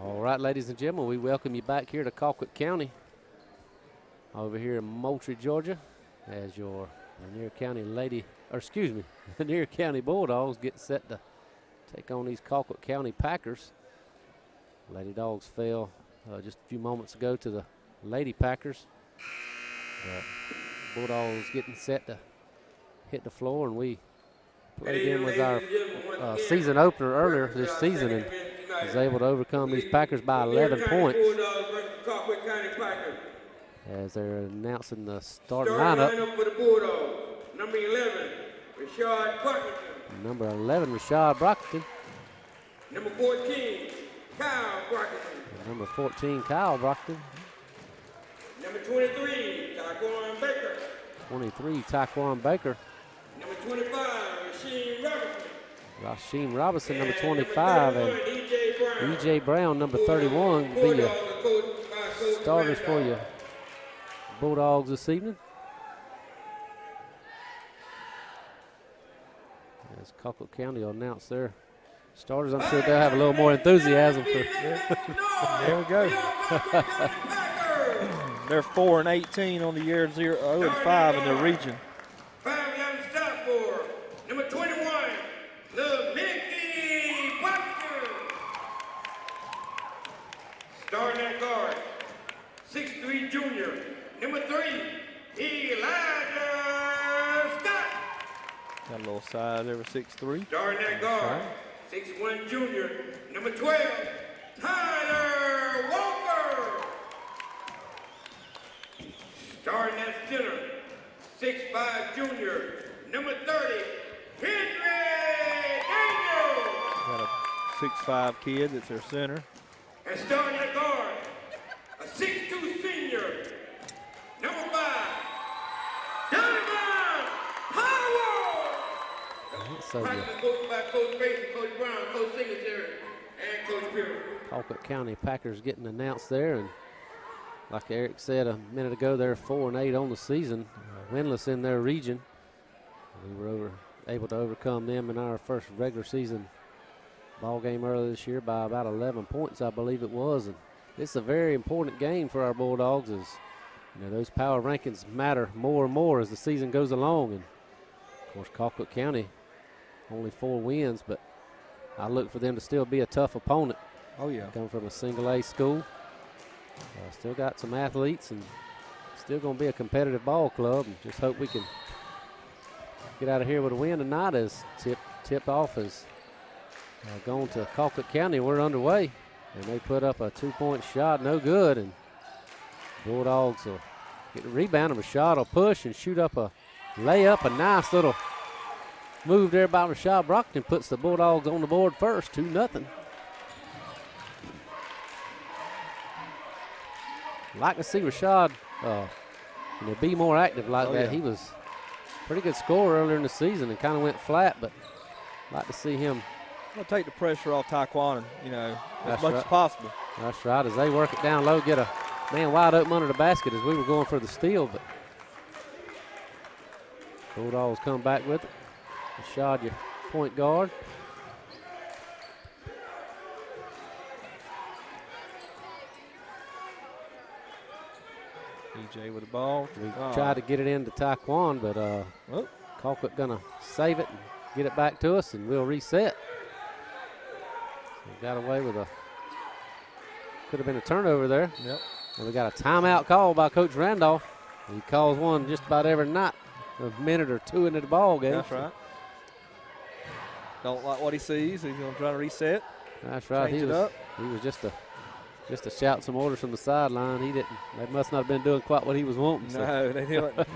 All right, ladies and gentlemen, we welcome you back here to Colquitt County, over here in Moultrie, Georgia, as your Lanier County Lanier County Bulldogs get set to take on these Colquitt County Packers. Lady Dogs fell just a few moments ago to the Lady Packers. Bulldogs getting set to hit the floor, and we played in with our season opener earlier this season and was able to overcome these Packers by 11 points. As they're announcing the starting lineup. For the Bulldogs, number 11, Rashad Parkinson. Number 11, Rashad Brockton. Number 14, Kyle Brockton. Number 14, Kyle Brockton. Number 23, Taquan Baker. 23, Taquan Baker. Number 25, Rasheem Robinson. Rasheem Robinson, number 25, and E.J. Brown, number 31, will be your starters for you Bulldogs this evening. As Colquitt County will announce their starters, I'm sure they'll have a little more enthusiasm for. There we go. They're 4-18 on the year, 0-5 in their region. Number 21, Mickey Butler. Starting at guard, 6'3" junior. Number 3, Elijah Scott. Got a little size over 6'3". Starting at guard, 6'1" junior. Number 12, Tyler Walker. Starting at center, 6'5" junior. Number 30, Henry Daniels. Got a 6'5" kid that's their center. And starting at guard, a 6'2" senior. Number 5, Donovan Howard. Practice coached by Coach Basin, Coach Brown, Coach Singletary, and Coach Pierce. Colquitt County Packers getting announced there, and like Eric said a minute ago, they're 4-8 on the season, winless in their region. We were able to overcome them in our first regular season ball game earlier this year by about 11 points, I believe it was. And it's a very important game for our Bulldogs, as you know, those power rankings matter more and more as the season goes along. And of course, Colquitt County only 4 wins, but I look for them to still be a tough opponent. Oh yeah, coming from a single A school, still got some athletes and still going to be a competitive ball club. And just hope we can get out of here with a win tonight, as tip off is going to Colquitt County. We're underway, and they put up a 2-point shot, no good, and Bulldogs will get the rebound, and Rashad will push and shoot up a layup. A nice little move there by Rashad Brockton puts the Bulldogs on the board first, 2-0. Like to see Rashad be more active like that. Yeah. He was pretty good scorer earlier in the season and kind of went flat, but like to see him. I'll take the pressure off Taquan, as much as possible. That's right. As they work it down low, get a man wide open under the basket as we were going for the steal, but Bulldogs come back with it. Rashad, your point guard. EJ with the ball. We tried to get it into Taquan, but Colquitt gonna save it and get it back to us, and we'll reset. So we got away with could have been a turnover there. Yep. And we got a timeout call by Coach Randolph. He calls one just about every night, a minute or two into the ball game. That's right. Don't like what he sees. He's gonna try to reset. That's right. He was just to shout some orders from the sideline. They must not have been doing quite what he was wanting. No, they didn't.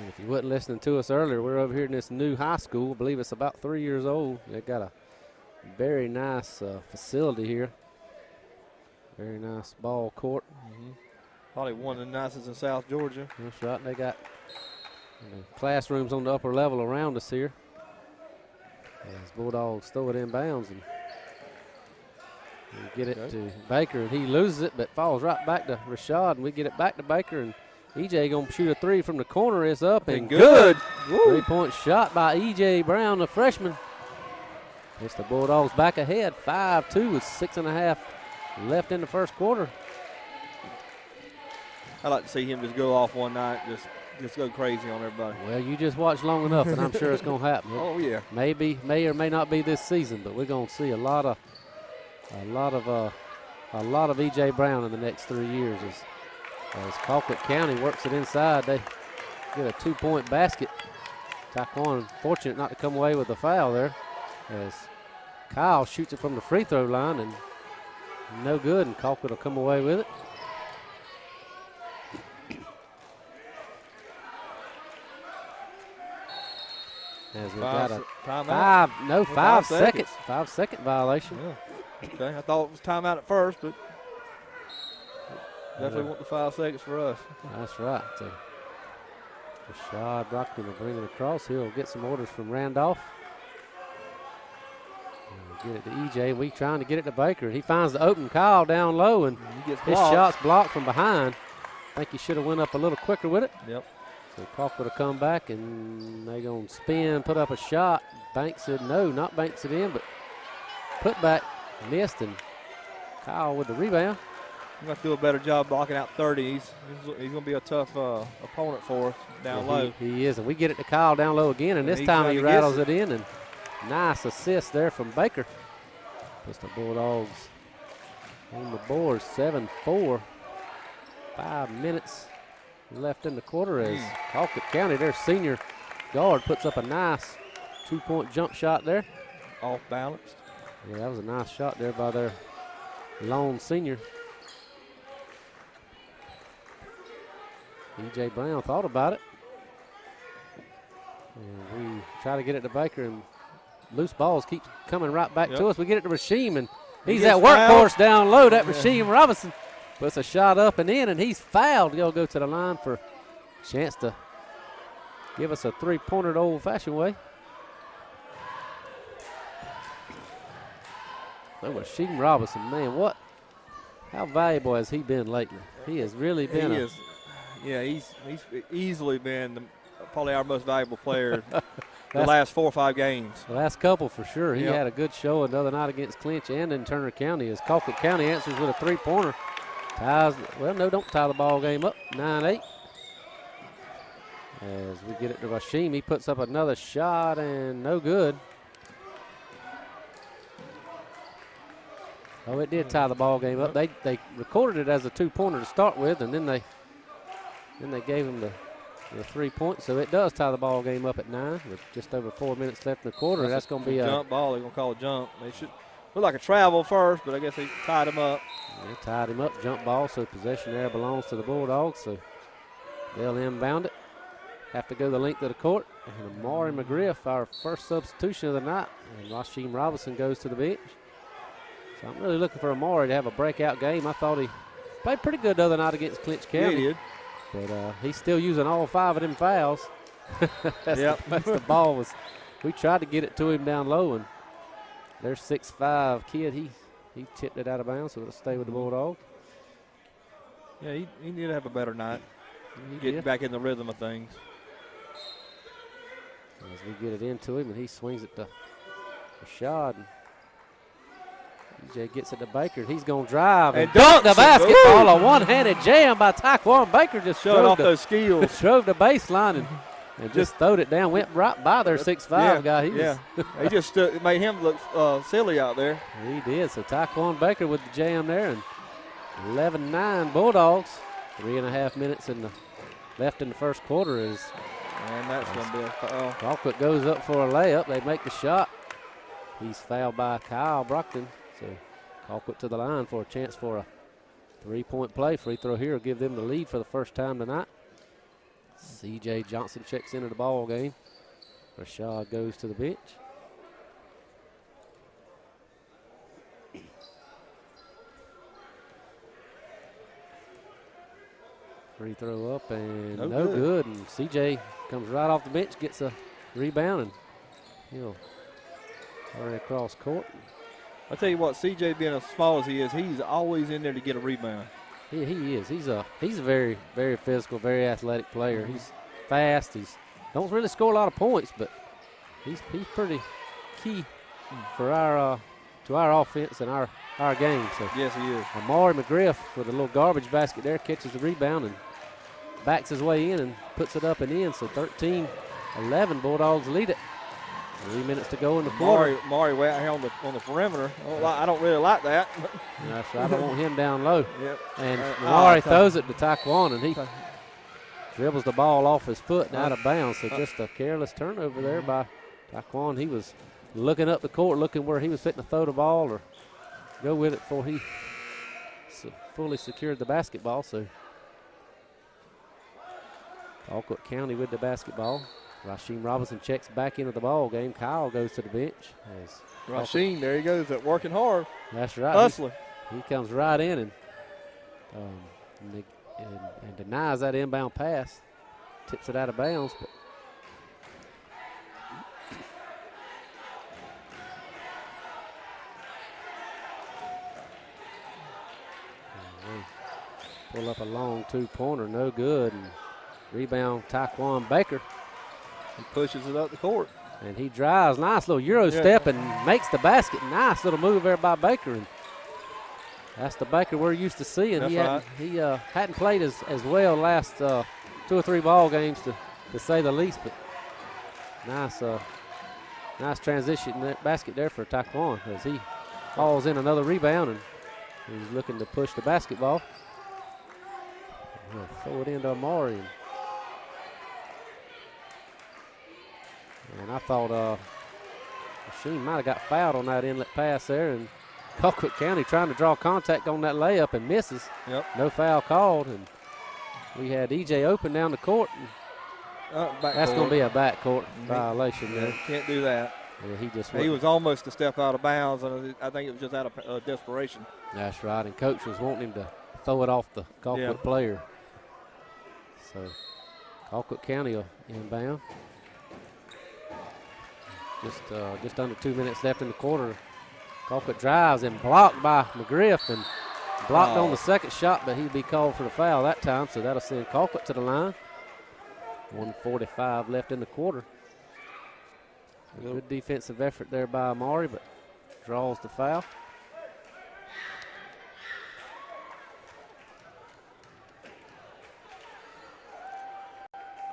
If you wasn't listening to us earlier, we're over here in this new high school. I believe it's about 3 years old. They got a very nice facility here. Very nice ball court. Probably one of the nicest in South Georgia. That's right. They got classrooms on the upper level around us here. As Bulldogs throw it in bounds, and we get it to Baker, and he loses it, but falls right back to Rashad, and we get it back to Baker, and EJ going to shoot a three from the corner. It's up and good. 3-point shot by EJ Brown, the freshman. It's the Bulldogs back ahead, 5-2 with 6.5 left in the first quarter. I'd like to see him just go off one night, just go crazy on everybody. Well, you just watch long enough, and I'm sure it's going to happen. Oh yeah. May or may not be this season, but we're going to see a lot of EJ Brown in the next 3 years as Colquitt County works it inside. They get a 2-point basket. Taquan fortunate not to come away with a foul there, as Kyle shoots it from the free throw line and no good, and Colquitt will come away with it. As we got a timeout. 5 seconds. 5 second violation. Yeah. Okay, I thought it was timeout at first, but definitely want the 5 seconds for us. That's right. So Rashad Brockton will bring it across. He'll get some orders from Randolph. Get it to EJ. We trying to get it to Baker. He finds the open Kyle down low, and his shot's blocked from behind. I think he should have went up a little quicker with it. Yep. So Colquitt will come back, and they're going to spin, put up a shot. Banks it, no, not banks it in, but put back, missed, and Kyle with the rebound. He's going to do a better job blocking out 30. He's going to be a tough opponent for us down low. He is, and we get it to Kyle down low again, and this time he rattles it in, and nice assist there from Baker. Puts the Bulldogs on the board, 7-4. 5 minutes left in the quarter as Colquitt County, their senior guard, puts up a nice 2-point jump shot there. Off balanced. Yeah, that was a nice shot there by their lone senior. EJ Brown thought about it. And we try to get it to Baker, and loose balls keep coming right back to us. We get it to Rasheem, and he's that workhorse down low. That Rasheem Robinson puts a shot up and in, and he's fouled. He'll go to the line for a chance to give us a 3-pointer the old-fashioned way. So Rasheem Robinson, man, how valuable has he been lately? He has really been. He's easily been probably our most valuable player the last 4 or 5 games. The last couple for sure. He had a good show the other night against Clinch and in Turner County as Colquitt County answers with a 3-pointer. Don't tie the ball game up, 9-8. As we get it to Rasheem, he puts up another shot and no good. Oh, it did tie the ball game up. They recorded it as a 2-pointer to start with, and then they gave him the 3 points, so it does tie the ball game up at 9 with just over 4 minutes left in the quarter. That's going to be a jump ball. They're going to call a jump. They should look like a travel first, but I guess they tied him up. They tied him up, jump ball, so possession there belongs to the Bulldogs, so they'll inbound it. Have to go the length of the court. And Amari McGriff, our first substitution of the night, and Rasheem Robinson goes to the bench. So I'm really looking for Amari to have a breakout game. I thought he played pretty good the other night against Clinch County. Yeah, he did. But he's still using all 5 of them fouls. That's the ball was. We tried to get it to him down low, and their 6'5" kid, he tipped it out of bounds, so it'll stay with the Bulldogs. Yeah, he need to have a better night. Get back in the rhythm of things. As we get it into him, and he swings it to Rashad. EJ gets it to Baker, and he's going to drive and dunk the basketball. A one-handed jam by Taquan Baker. Just showing off those skills. Drove the baseline and just throwed it down. Went right by their 6'5" guy. He just made him look silly out there. He did. So Taquan Baker with the jam there, and 11-9 Bulldogs. 3.5 minutes left in the first quarter. And that's going to be a foul. Colquitt goes up for a layup. They make the shot. He's fouled by Kyle Brockton. So Colquitt to the line for a chance for a 3-point play. Free throw here will give them the lead for the first time tonight. C.J. Johnson checks into the ball game. Rashad goes to the bench. Free throw up and no good. And C.J. comes right off the bench, gets a rebound, and he'll hurry across court. I tell you what, C.J. being as small as he is, he's always in there to get a rebound. He is. He's a very, very physical, very athletic player. He's fast. He's don't really score a lot of points, but he's pretty key for our to our offense and our game. So yes, he is. Amari McGriff with a little garbage basket there catches the rebound and backs his way in and puts it up and in. So 13-11, Bulldogs lead it. 3 minutes to go in the quarter. Maury way out here on the perimeter. I don't really like that. That's right. I don't want him down low. Yep. And Maury throws it to Taquan, and he dribbles the ball off his foot and out of bounds. So just a careless turnover there by Taquan. He was looking up the court, looking where he was fitting to throw the ball or go with it before he fully secured the basketball. So Colquitt County with the basketball. Rasheem Robinson checks back into the ball game. Kyle goes to the bench. Rasheem, there he goes, working hard. That's right. Hustling. He comes right in and denies that inbound pass. Tips it out of bounds. But pull up a long two-pointer, no good. And rebound, Taquan Baker. He pushes it up the court. And he drives, nice little Euro step and makes the basket. Nice little move there by Baker. And that's the Baker we're used to seeing. That's he hadn't played as well last 2 or 3 ball games to say the least. But nice transition basket there for Taquan as he hauls in another rebound and he's looking to push the basketball. He'll throw it into Amari. And I thought Rasheem might have got fouled on that inlet pass there. And Colquitt County trying to draw contact on that layup and misses. Yep. No foul called. And we had EJ open down the court. And that's going to be a backcourt violation there. Can't do that. Yeah, he was almost a step out of bounds, and I think it was just out of desperation. That's right. And coach was wanting him to throw it off the Colquitt player. So Colquitt County will inbound. Just under 2 minutes left in the quarter. Colquitt drives and blocked by McGriff and blocked on the second shot, but he'd be called for the foul that time, so that'll send Colquitt to the line. 1:45 left in the quarter. A good defensive effort there by Amari, but draws the foul.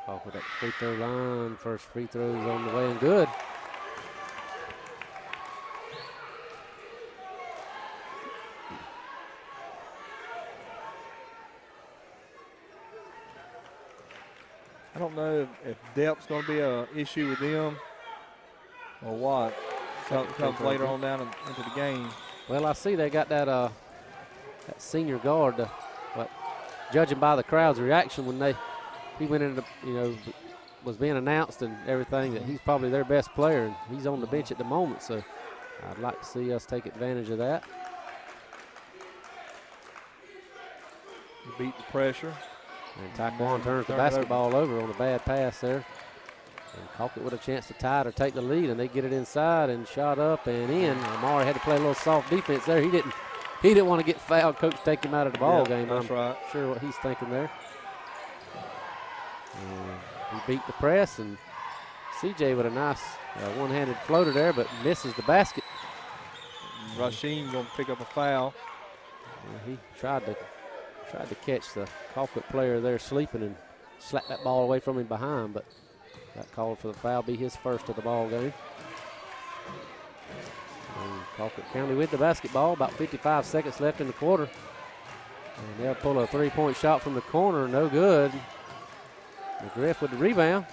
Colquitt at the free throw line. First free throw is on the way and good. I don't know if depth's going to be an issue with them or what. Comes later on down into the game. Well, I see they got that senior guard. Judging by the crowd's reaction when he went into, was being announced and everything, that he's probably their best player, and he's on the bench at the moment. So I'd like to see us take advantage of that. Beat the pressure. And Taquan turns the basketball over on a bad pass there. And Colquitt with a chance to tie it or take the lead, and they get it inside and shot up and in. Amari had to play a little soft defense there. He didn't want to get fouled. Coach take him out of the ball game. That's right. Sure what he's thinking there. And he beat the press, and CJ with a nice one-handed floater there, but misses the basket. Rasheem going to pick up a foul. He tried to catch the Colquitt player there sleeping and slap that ball away from him behind, but got called for the foul, be his first of the ball game. And Colquitt County with the basketball, about 55 seconds left in the quarter. And they'll pull a three-point shot from the corner, no good. McGriff with the rebound.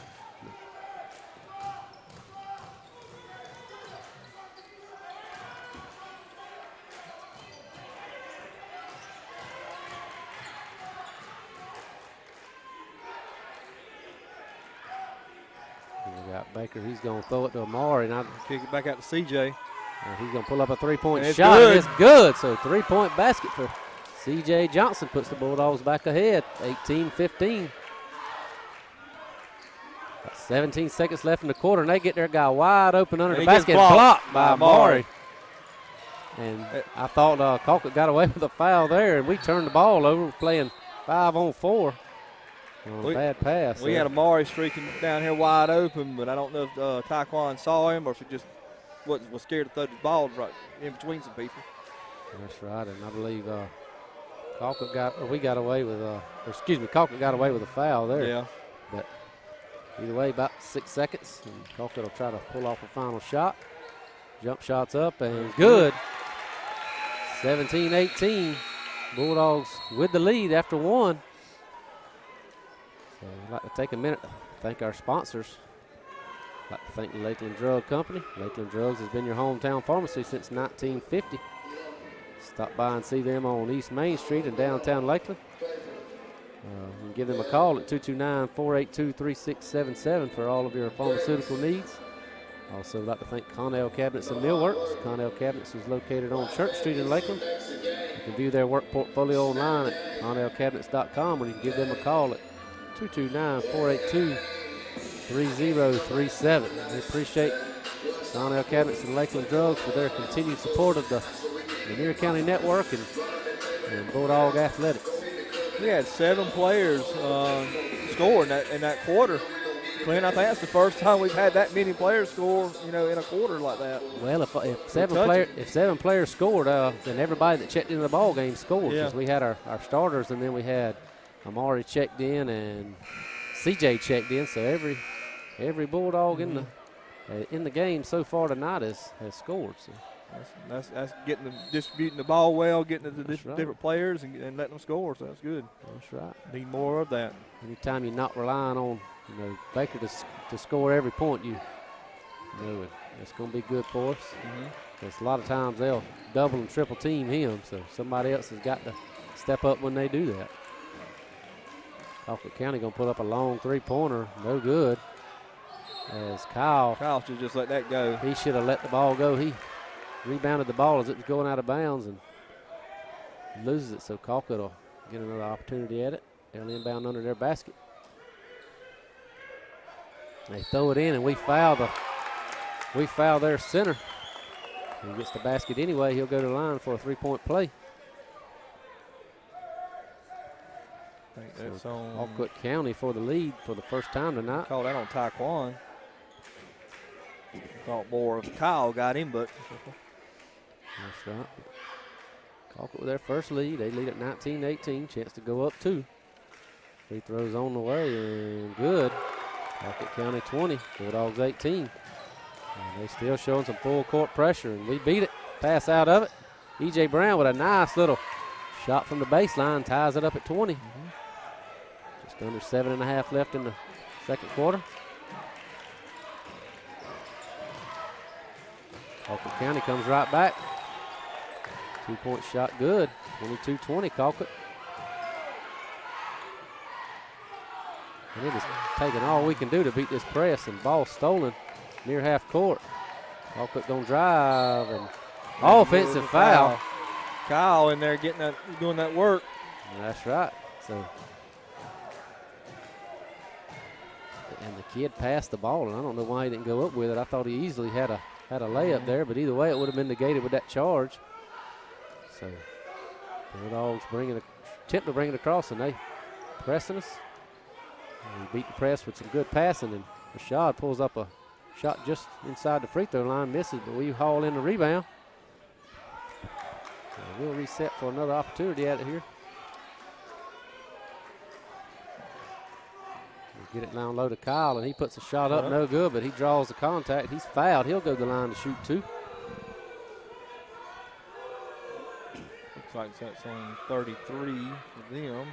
We got Baker, he's going to throw it to Amari. And kick it back out to CJ. And he's going to pull up a three-point and shot. Good. It's good. So three-point basket for CJ Johnson puts the Bulldogs back ahead, 18-15. 17 seconds left in the quarter, and they get their guy wide open under the basket, blocked by Amari. And I thought Colquitt got away with a foul there, and we turned the ball over, playing 5-on-4 on a bad pass. We had Amari streaking down here wide open, but I don't know if Taekwon saw him or if he just was scared to throw the ball right in between some people. That's right, and I believe Colquitt got away with Colquitt got away with a foul there. Yeah. But either way, about 6 seconds, and Colquitt will try to pull off a final shot. Jump shots up and good. 17-18. Bulldogs with the lead after one. So I'd like to take a minute to thank our sponsors. I'd like to thank the Lakeland Drug Company. Lakeland Drugs has been your hometown pharmacy since 1950. Stop by and see them on East Main Street in downtown Lakeland. You can give them a call at 229-482-3677 for all of your pharmaceutical needs. Also, I'd like to thank Connell Cabinets and Millworks. Connell Cabinets is located on Church Street in Lakeland. You can view their work portfolio online at connellcabinets.com, or you can give them a call at 229-482-3037. We appreciate Connell Cabinets and Lakeland Drugs for their continued support of the Lanier County Network and Bulldog Athletics. We had 7 players score in that quarter. Clint, I think that's the first time we've had that many players score, in a quarter like that. Well, if 7 players scored, then everybody that checked into the ball game scored. Because we had our starters, and then we had Amari checked in and CJ checked in. So every Bulldog in the game so far tonight has scored. So. That's getting distributing the ball well, getting to the different players and letting them score. So that's good. That's right. Need more of that. Anytime you're not relying on Baker to score every point, it's going to be good for us. Because a lot of times they'll double and triple team him, so somebody else has got to step up when they do that. Colquitt County going to put up a long three-pointer, no good. As Kyle should just let that go. He should have let the ball go. He rebounded the ball as it was going out of bounds and loses it, so Colquitt will get another opportunity at it. They'll inbound under their basket. They throw it in, and we foul their center. He gets the basket anyway. He'll go to the line for a three-point play. I think that's on Colquitt County for the lead for the first time tonight. Call that on Taekwon. Thought more of Kyle got him, but that's right. Colquitt with their first lead. They lead at 19-18. Chance to go up 2. Free throws on the way, and good. Colquitt County 20, Bulldogs 18. And they still showing some full court pressure, and we beat it. Pass out of it. E.J. Brown with a nice little shot from the baseline, ties it up at 20. Just under 7.5 left in the second quarter. Colquitt County comes right back. 2-point shot good. 22-20 Colquitt. And it is taking all we can do to beat this press, and ball stolen near half court. Colquitt gonna drive, and offensive foul. Kyle in there doing that work. That's right. So, and the kid passed the ball, and I don't know why he didn't go up with it. I thought he easily had a layup there, but either way, it would have been negated with that charge. So, Bulldogs attempt to bring it across, and they pressing us. And we beat the press with some good passing, and Rashad pulls up a shot just inside the free throw line, misses, but we haul in the rebound. So we'll reset for another opportunity at it here. We'll get it down low to Kyle, and he puts a shot up, no good, but he draws the contact. He's fouled. He'll go to the line to shoot 2. Looks like that's on 33 for them.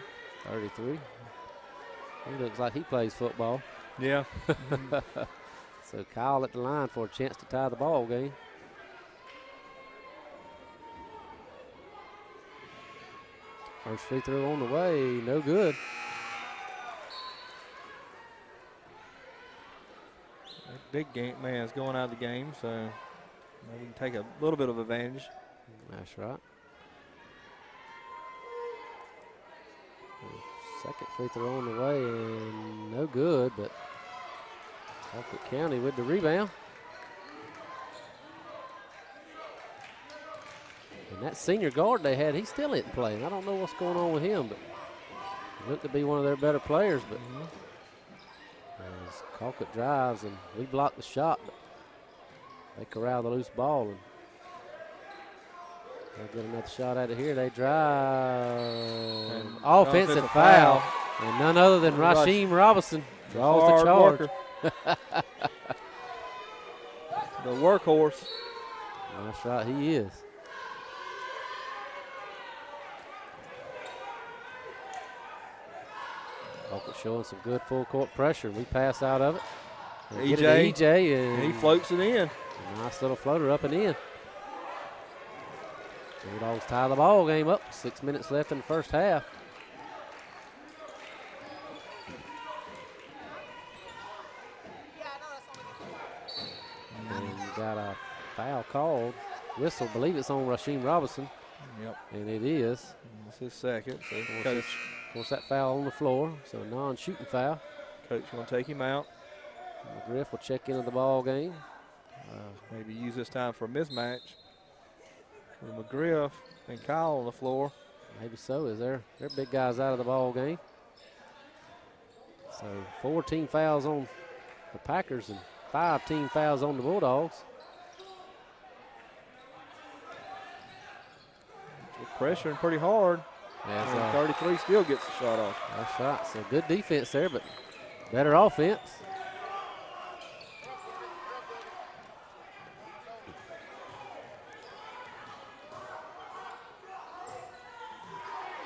33. He looks like he plays football. Yeah. So Kyle at the line for a chance to tie the ball game. First free throw on the way, no good. That big game man's going out of the game, so we can take a little bit of advantage. That's right. Second free throw on the way, and no good, but Colquitt County with the rebound. And that senior guard they had, he still isn't playing. I don't know what's going on with him, but he looked to be one of their better players. But as Colquitt drives, and we block the shot, but they corral the loose ball. And they'll get another shot out of here. They drive. Offensive foul. And none other than Rasheem Robinson draws the charge. The workhorse. That's right, he is. Colquitt showing some good full court pressure. We pass out of it. And get it to EJ, and he floats it in. A nice little floater up and in. Bulldogs tie the ball game up. 6 minutes left in the first half. And you got a foul called. Whistle, believe it's on Rasheem Robinson. Yep. And it is. It's his second. So of course, that foul on the floor, so a non-shooting foul. Coach going to take him out. McGriff will check into the ball game. Maybe use this time for a mismatch. With McGriff and Kyle on the floor. Maybe so, as their big guys out of the ball game. So 14 fouls on the Packers and 5 team fouls on the Bulldogs. They're pressuring pretty hard. And 33 still gets the shot off. That's right. So good defense there, but better offense.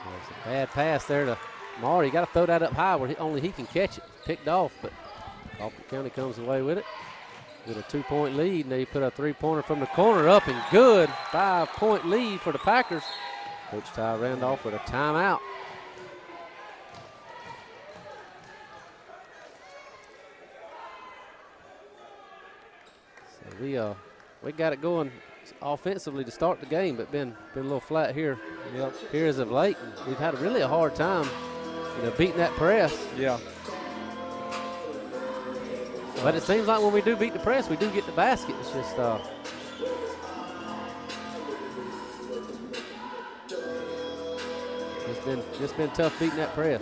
There's a bad pass there to Marty. You got to throw that up high where only he can catch it. Picked off, but Colquitt County comes away with it. With a 2-point lead, and they put a 3-pointer from the corner up and good. 5-point lead for the Packers. Coach Ty Randolph with a timeout. So we got it going offensively to start the game, but been a little flat here. Yep. Here as of late. We've had really a hard time, beating that press. Yeah. But it seems like when we do beat the press, we do get the basket. It's just it's been tough beating that press.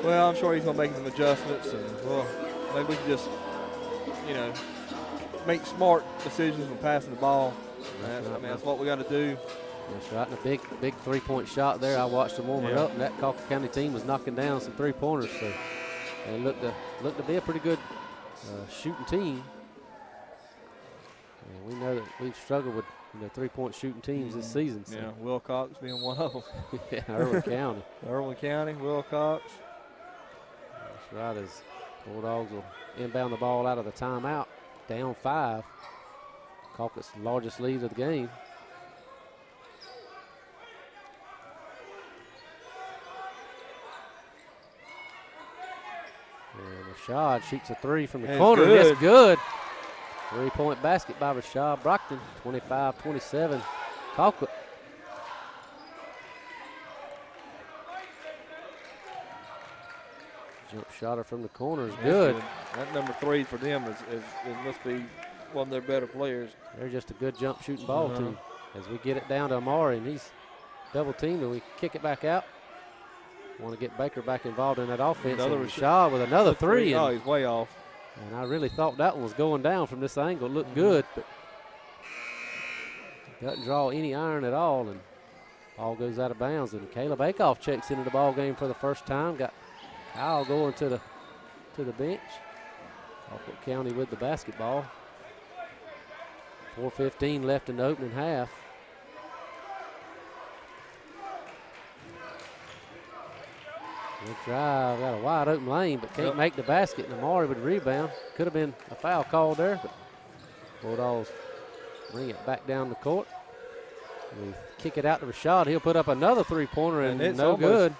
Well, I'm sure he's going to make some adjustments, and well, maybe we can just, make smart decisions when passing the ball. That's what we got to do. That's right. And a big 3-point shot there. I watched them warming up, and that Colquitt County team was knocking down some 3-pointers. So they looked to be a pretty good shooting team. And we know that we've struggled with 3-point shooting teams this season. So. Yeah, Wilcox being one of them. Yeah, Irwin County. Irwin County, Wilcox. That's right, as Bulldogs will inbound the ball out of the timeout. Down 5. Colquitt's largest lead of the game. And Rashad shoots a 3 from the corner. That's good. 3-point basket by Rashad Brockton. 25-27. Colquitt. Jump shotter from the corner is good. That number 3 for them must be one of their better players. They're just a good jump shooting ball team. As we get it down to Amari, and he's double teamed, and we kick it back out. Want to get Baker back involved in that offense. Rashad with another 3. Oh, he's way off. And I really thought that one was going down from this angle. It looked good, but doesn't draw any iron at all, and ball goes out of bounds. And Caleb Akoff checks into the ball game for the first time. Got Kyle going to the bench. Colquitt County with the basketball. 4:15 left in the opening half. Good drive, got a wide open lane, but can't make the basket, and Amari would rebound. Could have been a foul called there, but Bulldogs bring it back down the court. We kick it out to Rashad. He'll put up another 3-pointer, and it's no good.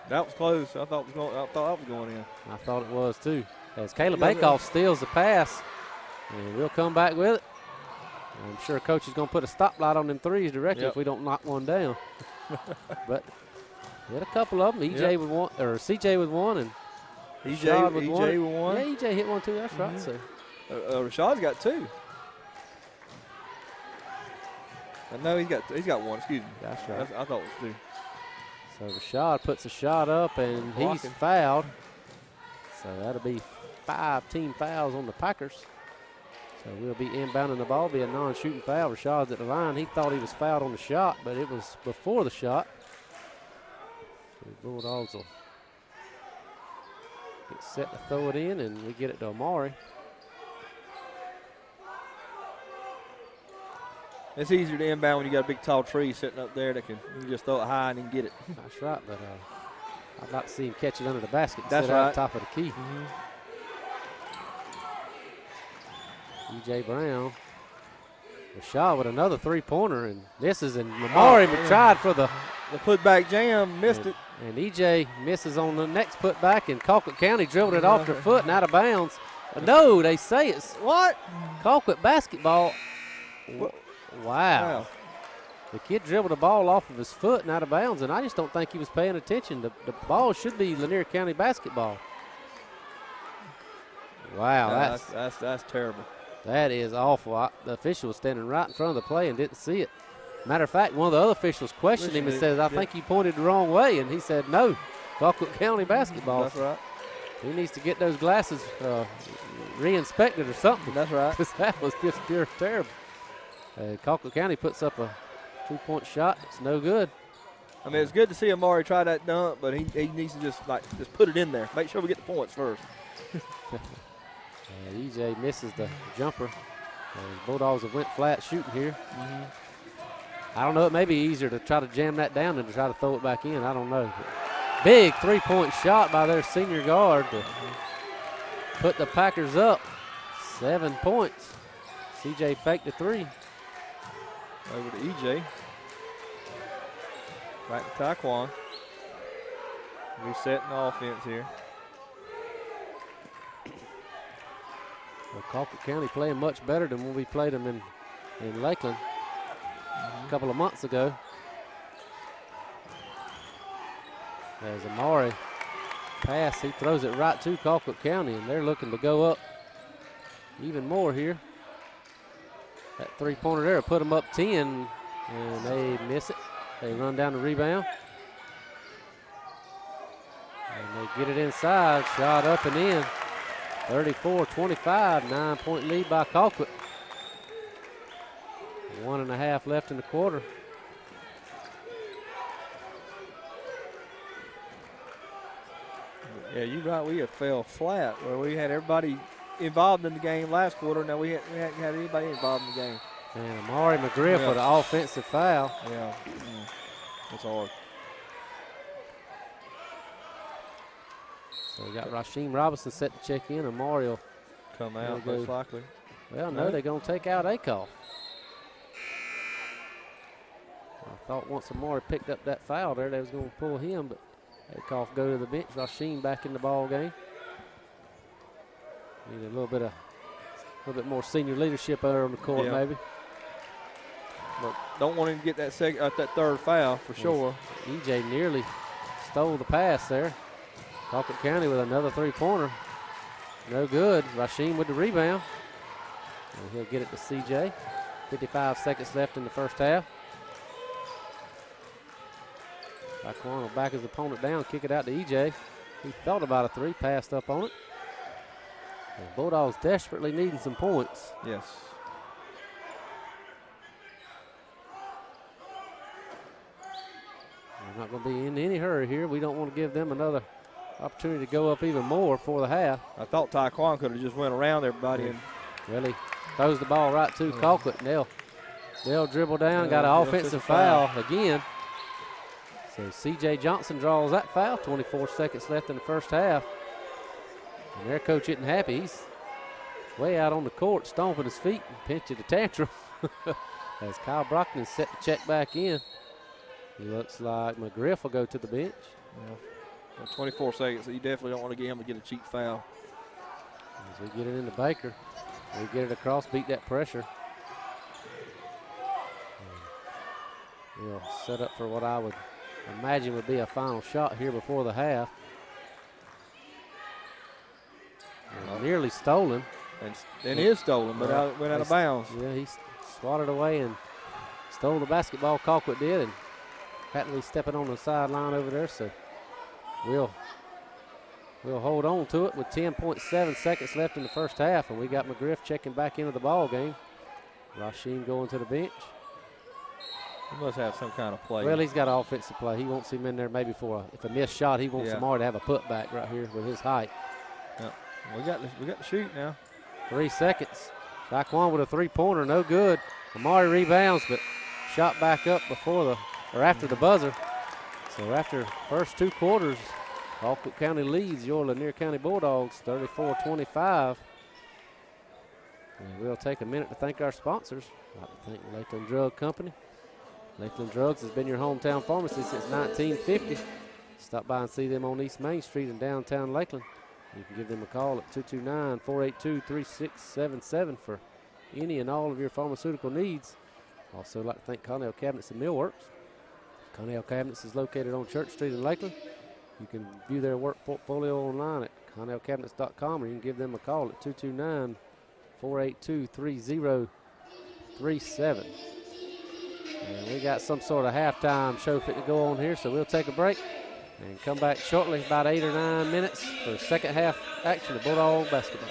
That was close. I thought that was going in. I thought it was too. As Caleb Akoff steals the pass, and we'll come back with it. I'm sure Coach is going to put a stoplight on them threes directly if we don't knock one down. But we had a couple of them. EJ with one, or CJ with one, and EJ with one. Yeah, EJ hit one too. That's right. So Rashad's got 2. No, he's got one. Excuse me. That's right. I thought it was 2. So Rashad puts a shot up, and he's fouled. So that'll be 5 team fouls on the Packers. So we'll be inbounding the ball, be a non-shooting foul. Rashad's at the line. He thought he was fouled on the shot, but it was before the shot. So the Bulldogs will get set to throw it in, and we get it to Amari. It's easier to inbound when you got a big tall tree sitting up there that you can just throw it high and then get it. That's right, but I'd like to see him catch it under the basket. That's right. right. At the top of the key. E.J. Brown. Rashad with another 3-pointer, and misses, and Amari tried for the putback jam, missed it. And E.J. misses on the next putback, and Colquitt County dribbled it off their foot and out of bounds. No, they say it's what? Colquitt basketball. Wow. The kid dribbled the ball off of his foot and out of bounds, and I just don't think he was paying attention. The ball should be Lanier County basketball. Wow, that's terrible. That is awful. The official was standing right in front of the play and didn't see it. Matter of fact, one of the other officials questioned him and says, I think you pointed the wrong way, and he said, no, Colquitt County basketball. That's right. He needs to get those glasses re-inspected or something. That's right. Because that was just pure terrible. Colquitt County puts up a 2-point shot. It's no good. I mean, it's good to see Amari try that dunk, but he needs to just put it in there. Make sure we get the points first. E.J. misses the jumper. Bulldogs have went flat shooting here. I don't know. It may be easier to try to jam that down than to try to throw it back in. I don't know. Big 3-point shot by their senior guard to put the Packers up 7 points. CJ faked the 3. Over to EJ. Back to Taekwon. Resetting the offense here. Well, Colquitt County playing much better than when we played them in Lakeland a couple of months ago. As Amari pass, he throws it right to Colquitt County, and they're looking to go up even more here. That 3-pointer there will put them up 10, and they miss it. They run down the rebound. And they get it inside, shot up and in. 34-25, 9-point lead by Colquitt. 1.5 left in the quarter. Yeah, you're right. We have fell flat where we had everybody involved in the game last quarter. Now we hadn't had anybody involved in the game. And Amari McGriff with an offensive foul. Yeah, that's hard. So we got Rasheem Robinson set to check in. Amari will come out most likely. Well, no, they're going to take out Acoff. I thought once Amari picked up that foul there, they was going to pull him, but Acoff go to the bench. Rasheem back in the ball game. Need a little bit more senior leadership there on the court, maybe. But don't want him to get that third foul for sure. EJ nearly stole the pass there. Colquitt County with another 3-pointer. No good. Rasheem with the rebound. And he'll get it to CJ. 55 seconds left in the first half. Taekwon will back his opponent down, kick it out to EJ. He thought about a 3, passed up on it. The Bulldogs desperately needing some points. Yes. We're not going to be in any hurry here. We don't want to give them another opportunity to go up even more before the half. I thought Taekwon could have just went around everybody and really throws the ball right to Colquitt. And they'll dribble down, got an offensive foul again. So C.J. Johnson draws that foul. 24 seconds left in the first half. And their coach isn't happy. He's way out on the court, stomping his feet and pinching the tantrum. As Kyle Brockman is set to check back in. It looks like McGriff will go to the bench. Yeah. 24 seconds, so you definitely don't want to get him to get a cheap foul. As we get it into Baker, we get it across, beat that pressure. We'll set up for what I would imagine would be a final shot here before the half. Nearly stolen. And is stolen, but went out of bounds. Yeah, he swatted away and stole the basketball, Colquitt did, and Patley stepping on the sideline over there. So we'll hold on to it with 10.7 seconds left in the first half, and we got McGriff checking back into the ball game. Rasheen going to the bench. He must have some kind of play. Well, he's got offensive play. He wants him in there maybe for if a missed shot. He wants Amari to have a putback right here with his height. Yep. We got to shoot now. 3 seconds. Taekwon with a three-pointer, no good. Amari rebounds, but shot back up after the buzzer. So after first 2 quarters, Colquitt County leads your Lanier County Bulldogs 34-25. And we'll take a minute to thank our sponsors. I'd like to thank Lakeland Drug Company. Lakeland Drugs has been your hometown pharmacy since 1950. Stop by and see them on East Main Street in downtown Lakeland. You can give them a call at 229-482-3677 for any and all of your pharmaceutical needs. Also, I'd like to thank Connell Cabinets and Millworks. Connell Cabinets is located on Church Street in Lakeland. You can view their work portfolio online at connellcabinets.com, or you can give them a call at 229-482-3037. And we got some sort of halftime show fit to go on here, so we'll take a break and come back shortly, about 8 or 9 minutes for the second half action of Bulldog basketball.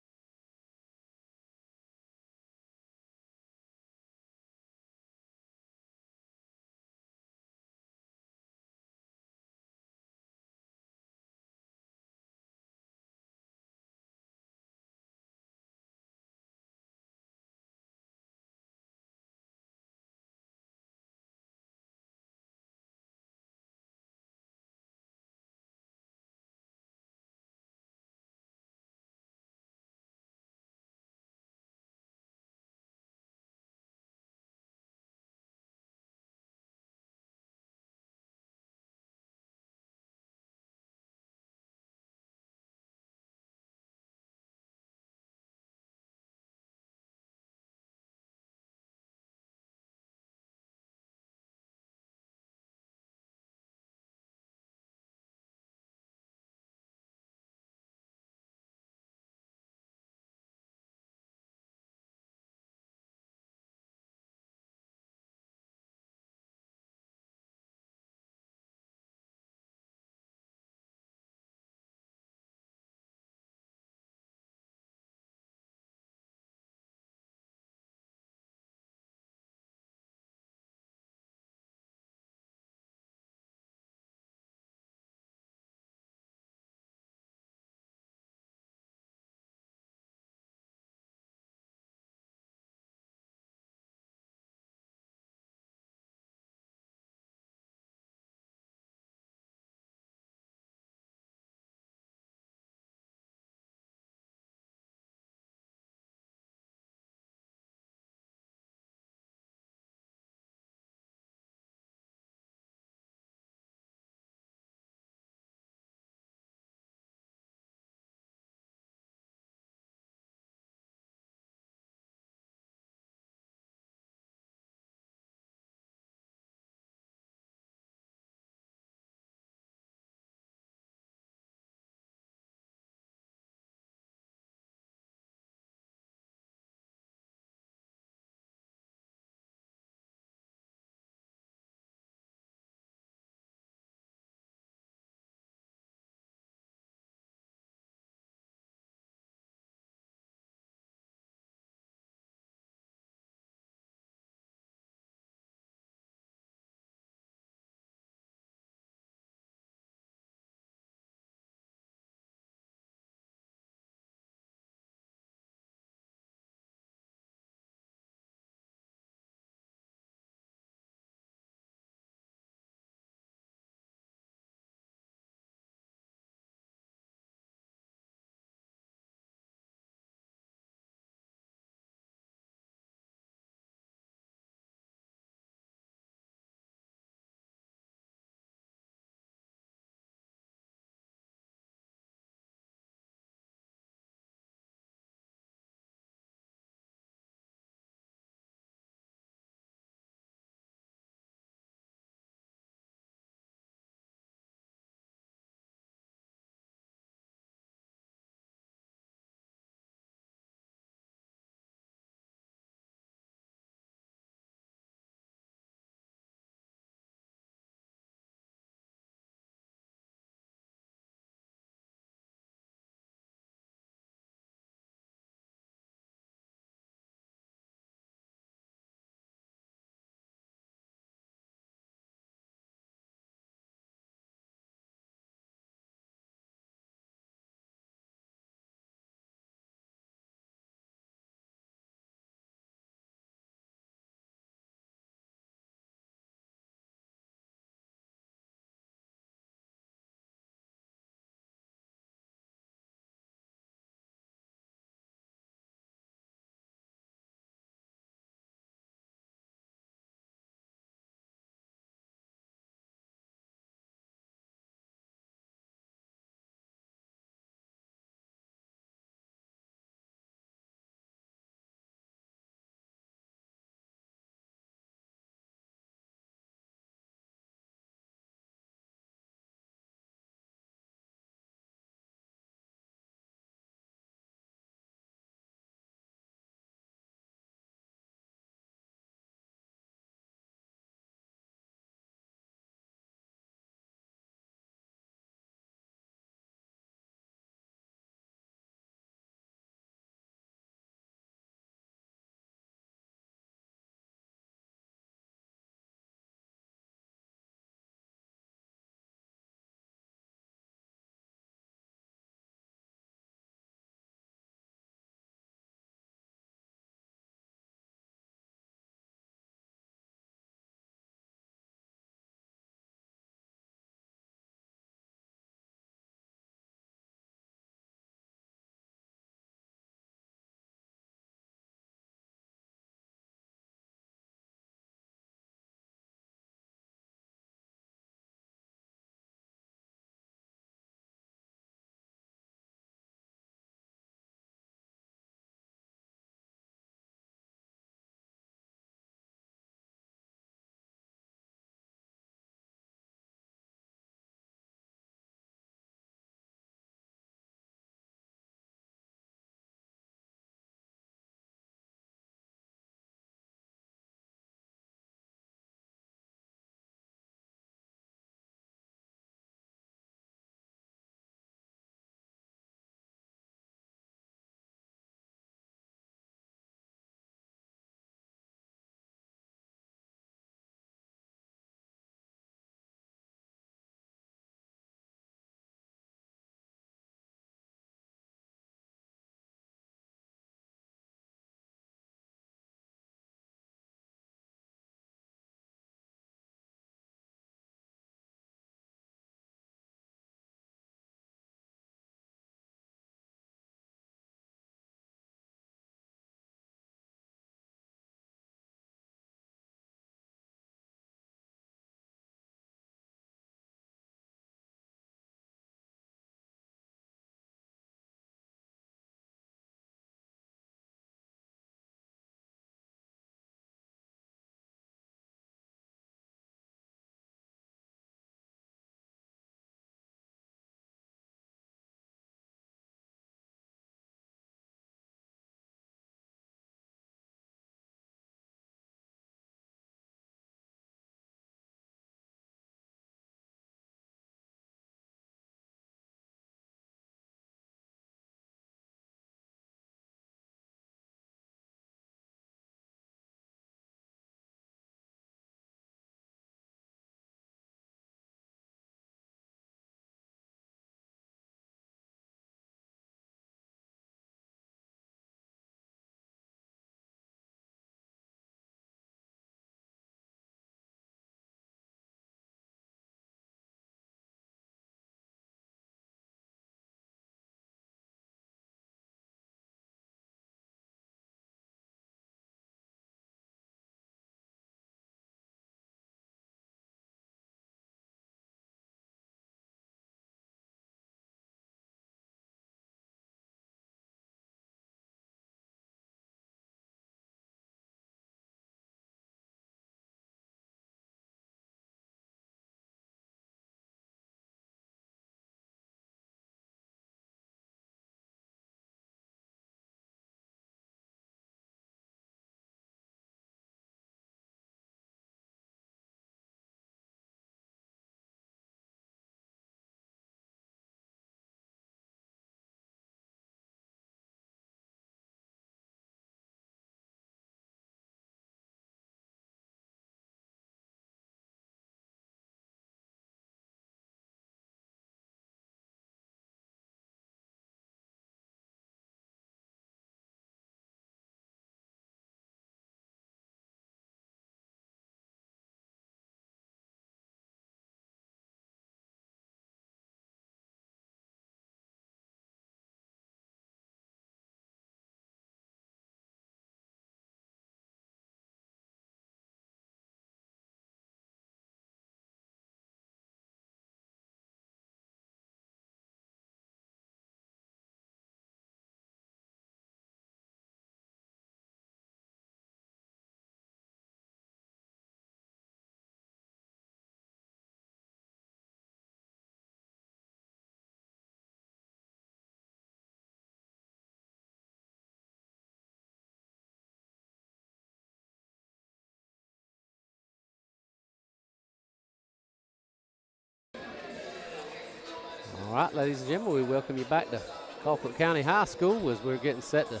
All right, ladies and gentlemen, we welcome you back to Colquitt County High School as we're getting set to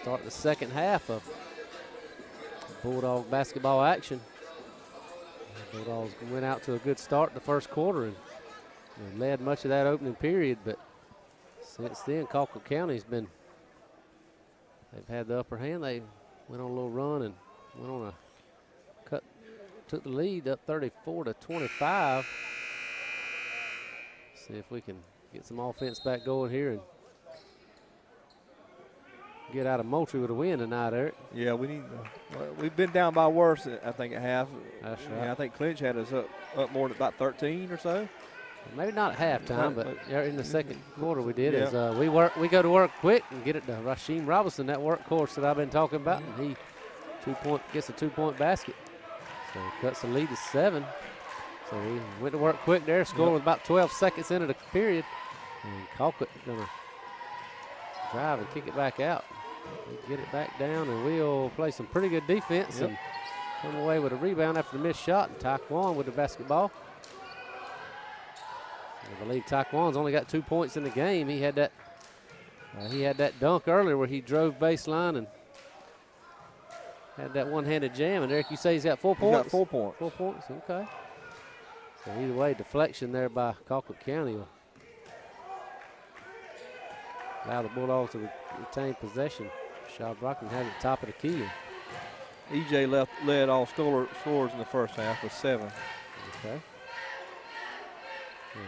start the second half of Bulldog basketball action. The Bulldogs went out to a good start in the first quarter and led much of that opening period, but since then, Colquitt County's they've had the upper hand. They went on a little run and went on a took the lead up 34-25. See if we can get some offense back going here and get out of Moultrie with a win tonight, Eric. Yeah, we've been down by worse, I think, at half. That's right. Yeah, I think Clinch had us up more than about 13 or so. Maybe not at halftime, but in the second quarter we did. Yeah. We go to work quick and get it to Rasheem Robinson, that workhorse that I've been talking about, and he gets a 2-point basket. So he cuts the lead to 7. So we went to work quick there, scoring with about 12 seconds into the period. And Colquitt gonna drive and kick it back out. We get it back down, and we'll play some pretty good defense and come away with a rebound after the missed shot. And Taekwon with the basketball. I believe Taekwon's only got 2 points in the game. He had that dunk earlier where he drove baseline and had that one-handed jam. And Eric, you say he's got 4 points? He's got 4 points. 4 points, okay. So either way, deflection there by Colquitt County will allow the Bulldogs to retain possession. Shaw Brockman has it top of the key. EJ led all scorers in the first half with 7. Okay.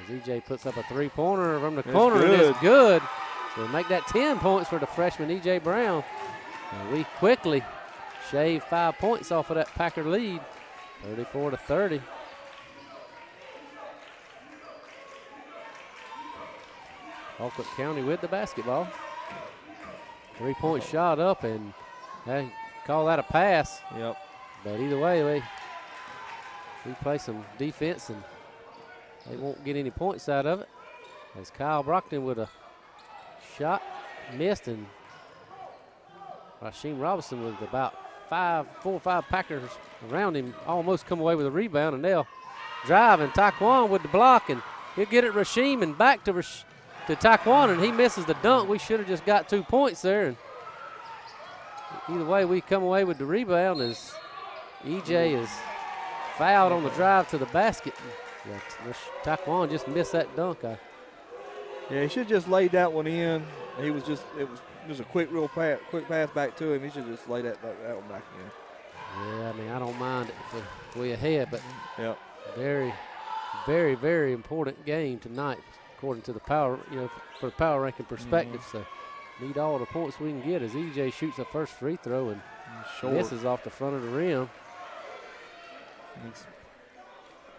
As EJ puts up a 3-pointer from the corner, and it's good. So we'll make that 10 points for the freshman EJ Brown. And we quickly shave 5 points off of that Packer lead, 34-30. Colquitt County with the basketball. 3-point shot up, and they call that a pass. Yep. But either way, we play some defense, and they won't get any points out of it. As Kyle Brockton with a shot missed, and Rasheem Robinson with about 4 or 5 Packers around him almost come away with a rebound, and they'll drive, and Taekwon with the block, and he'll get it Rasheem and back to Taekwon, and he misses the dunk. We should have just got 2 points there, and either way we come away with the rebound as EJ is fouled on the drive to the basket. Taekwon just missed that dunk. Yeah, he should just laid that one in. It was just a quick pass back to him. He should just lay that one back in. Yeah, I mean, I don't mind it if we're ahead, but very, very, very important game tonight, according to the power, for the power ranking perspective. So need all the points we can get as EJ shoots the first free throw and misses off the front of the rim. He's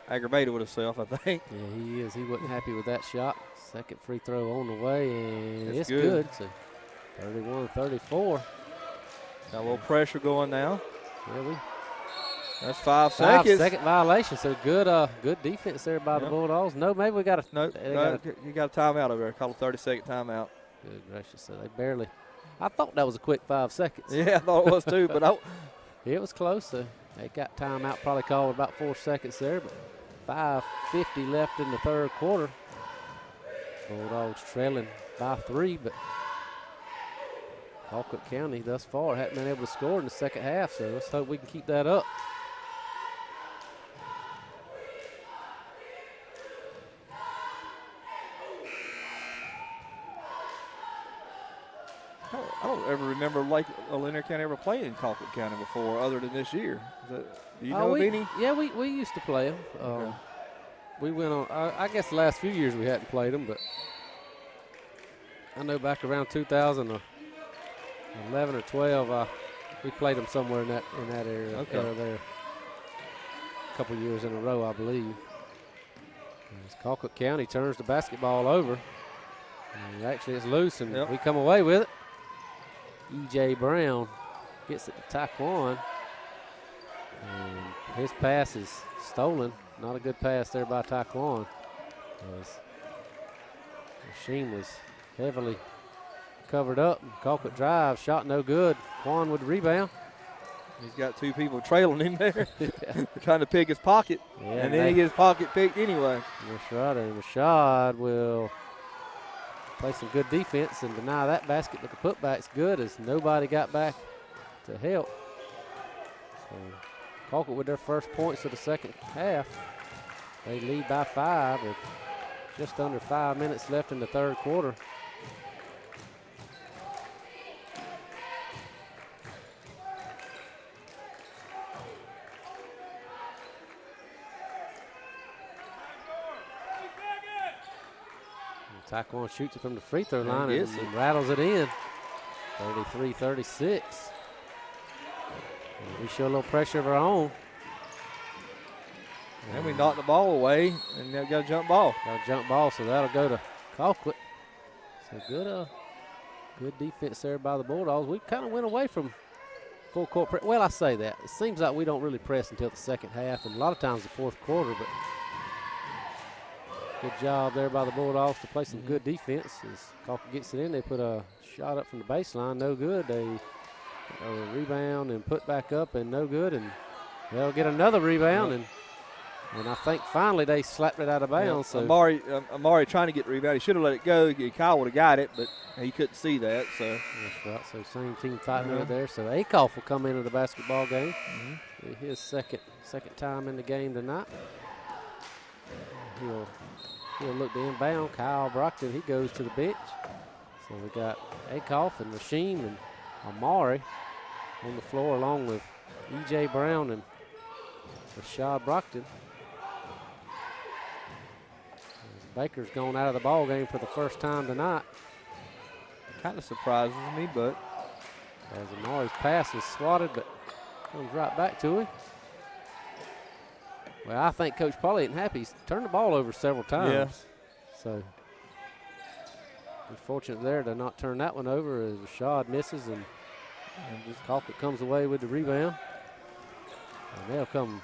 aggravated with himself, I think. Yeah, he is. He wasn't happy with that shot. Second free throw on the way, and it's good. good. So 31-34. Got a little pressure going now. Yeah, that's 5 seconds. 5-second violation. So good defense there by the Bulldogs. No, maybe we got a. No, you got a timeout over there. Call a 30-second timeout. Good gracious. So they barely. I thought that was a quick 5 seconds. Yeah, I thought it was too, but it was close. So they got timeout probably called about 4 seconds there, but 5:50 left in the third quarter. Bulldogs trailing by 3, but Colquitt County thus far hadn't been able to score in the second half, so let's hope we can keep that up. I don't ever remember Lanier County ever playing Colquitt County before, other than this year. Do you know of any? Yeah, we used to play them. Okay. We went on. I guess the last few years we hadn't played them, but I know back around 2011 or 12, we played them somewhere in that area. Okay. There, a couple years in a row, I believe. As Colquitt County turns the basketball over, and actually it's loose, and we come away with it. EJ Brown gets it to Taekwon, and his pass is stolen. Not a good pass there by Taekwon. Rasheem was heavily covered up. Colquitt drive, shot no good. Quan with the rebound. He's got 2 people trailing him there. Yeah. They're trying to pick his pocket, Yeah, and then he gets his pocket picked anyway. That's right, and Rashad will play some good defense and deny that basket, but the putback's good as nobody got back to help. So Colquitt with their first points of the second half. They lead by 5 with just under 5 minutes left in the third quarter. Taekwon shoots it from the free throw line and rattles it in. 33-36. We show a little pressure of our own. And we knocked the ball away, and they've got a jump ball. Got a jump ball, so that'll go to Colquitt. So good defense there by the Bulldogs. We kind of went away from full court press. Well, I say that. It seems like we don't really press until the second half, and a lot of times the fourth quarter, but good job there by the Bulldogs to play some good defense. As Colquitt gets it in, they put a shot up from the baseline, no good. They rebound and put back up, and no good. And they'll get another rebound, and I think finally they slapped it out of bounds. Yeah. So Amari trying to get the rebound. He should have let it go. Kyle would have got it, but he couldn't see that. So that's right. So same team fighting right there. So Akoff will come into the basketball game. His second time in the game tonight. He'll look to inbound. Kyle Brockton, he goes to the bench. So we got Akoff and Rasheem and Amari on the floor along with E.J. Brown and Rashad Brockton. Baker's gone out of the ball game for the first time tonight. Kind of surprises me, but as Amari's pass is swatted, but comes right back to him. Well, I think Coach Pauly ain't happy. He's turned the ball over several times. Yeah. So unfortunate there to not turn that one over as Rashad misses and just Colquitt comes away with the rebound. And they'll come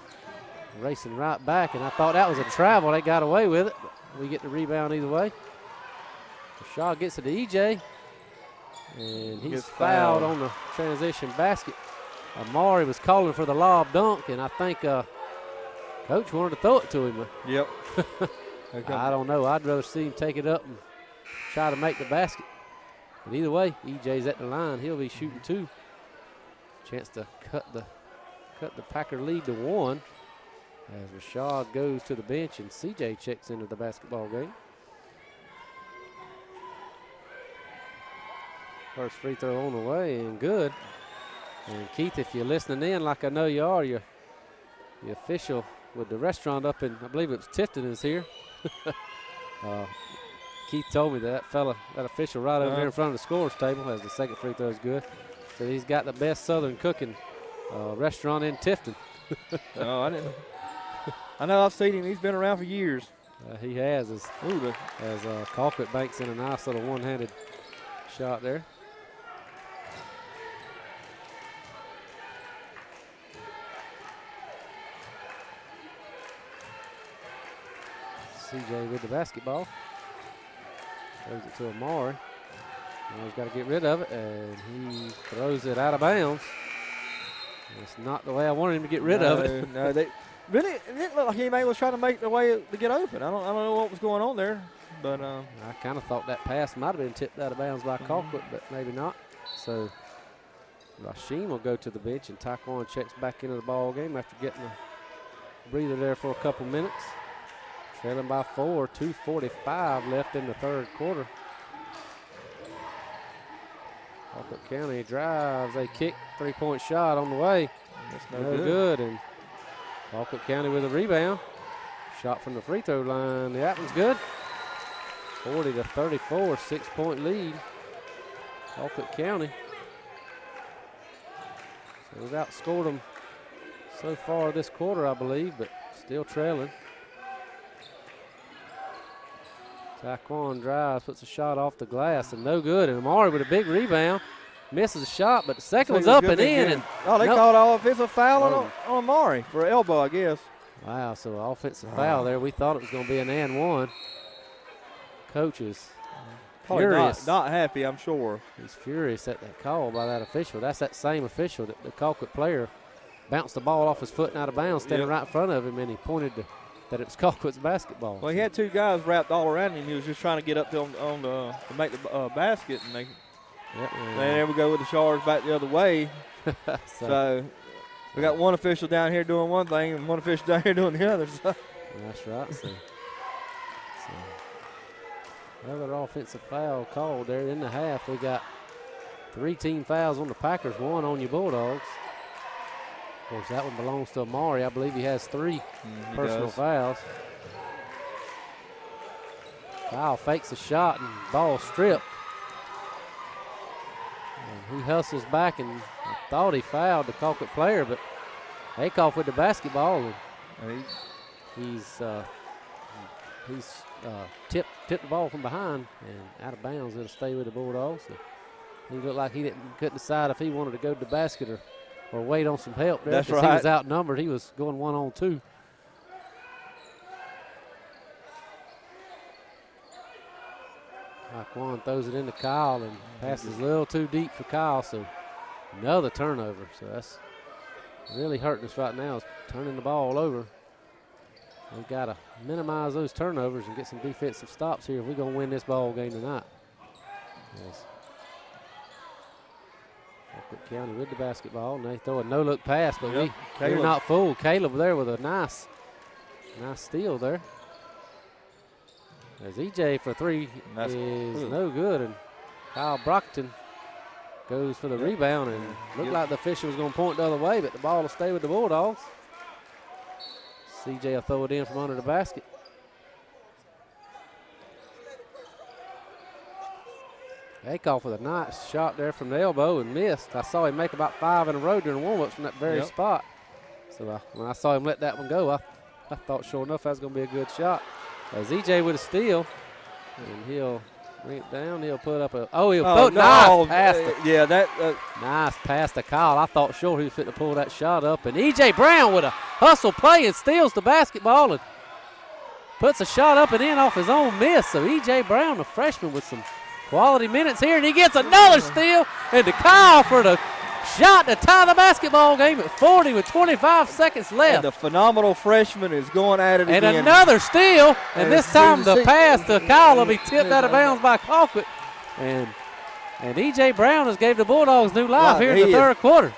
racing right back, and I thought that was a travel. They got away with it, but we get the rebound either way. Rashad gets it to EJ, and he's fouled on the transition basket. Amari was calling for the lob dunk, and I think Coach wanted to throw it to him. Yep. I don't know. I'd rather see him take it up and try to make the basket. But either way, EJ's at the line. He'll be shooting 2. Chance to cut the Packer lead to 1 as Rashad goes to the bench and CJ checks into the basketball game. First free throw on the way and good. And Keith, if you're listening in like I know you are, you're the official with the restaurant up in, I believe it was Tifton is here. Keith told me that official right over there in front of the scorer's table as the second free throw is good. So he's got the best Southern cooking restaurant in Tifton. No, I didn't. I know I've seen him. He's been around for years. He has. As Colquitt banks in a nice little one-handed shot there. CJ with the basketball. Throws it to Amari. He's got to get rid of it, and he throws it out of bounds. It's not the way I wanted him to get rid of it. No, it didn't look like anybody was trying to make the way to get open. I don't know what was going on there, but I kind of thought that pass might have been tipped out of bounds by Colquitt, but maybe not. So Rasheem will go to the bench, and Taekwon checks back into the ball game after getting a breather there for a couple minutes. Trailing by 4, 2:45 left in the third quarter. Colquitt County drives, they kick, 3-point shot on the way. That's no good. And Colquitt County with a rebound. Shot from the free throw line, that one's good. 40-34, 6-point lead. Colquitt County. So we've outscored them so far this quarter, I believe, but still trailing. Taekwon drives, puts a shot off the glass, and no good. And Amari with a big rebound. Misses a shot, but the second one's up and in. And they called an offensive foul on Amari for an elbow, I guess. Wow, so an offensive foul there. We thought it was going to be an and one. Coach is furious. Not happy, I'm sure. He's furious at that call by that official. That's that same official, the Colquitt player bounced the ball off his foot and out of bounds, standing right in front of him, and he pointed that it was Colquitt's basketball. Well, he had two guys wrapped all around him. He was just trying to get up to make the basket, and they there we go with the charge back the other way. So we got one official down here doing one thing and one official down here doing the other. So. That's right. So another offensive foul called there in the half. We got 3 team fouls on the Packers, 1 on your Bulldogs. Of course, that one belongs to Amari. I believe he has 3 personal fouls. Kyle fakes a shot and ball stripped. And he hustles back, and I thought he fouled the Colquitt player, but Akoff with the basketball. And he's tipped the ball from behind and out of bounds. It'll stay with the Bulldogs. So he looked like he couldn't decide if he wanted to go to the basket or wait on some help there. That's right. He was outnumbered. He was going 1-on-2. Taquan throws it into Kyle and passes a little too deep for Kyle. So another turnover. So that's really hurting us right now, is turning the ball over. We've got to minimize those turnovers and get some defensive stops here if we're going to win this ball game tonight. Yes. Colquitt County with the basketball, and they throw a no-look pass, but we're not fooled. Caleb there with a nice steal there. As EJ for 3 is no good, and Kyle Brockton goes for the rebound, and looked like the official was going to point the other way, but the ball will stay with the Bulldogs. CJ will throw it in from under the basket. Akoff with a nice shot there from the elbow and missed. I saw him make about 5 in a row during warm-ups from that very spot. So when I saw him let that one go, I thought sure enough that was going to be a good shot. As EJ with a steal, and he'll bring it down. He'll put up a nice pass. Nice pass to Kyle. I thought sure he was fit to pull that shot up. And EJ Brown with a hustle play and steals the basketball and puts a shot up and in off his own miss. So EJ Brown, the freshman, with some quality minutes here, and he gets another steal, and to Kyle for the shot to tie the basketball game at 40 with 25 seconds left. And the phenomenal freshman is going at it again. And another steal, and this time the pass to Kyle will be tipped out of bounds by Colquitt. And E.J. Brown has gave the Bulldogs new life here in the third quarter.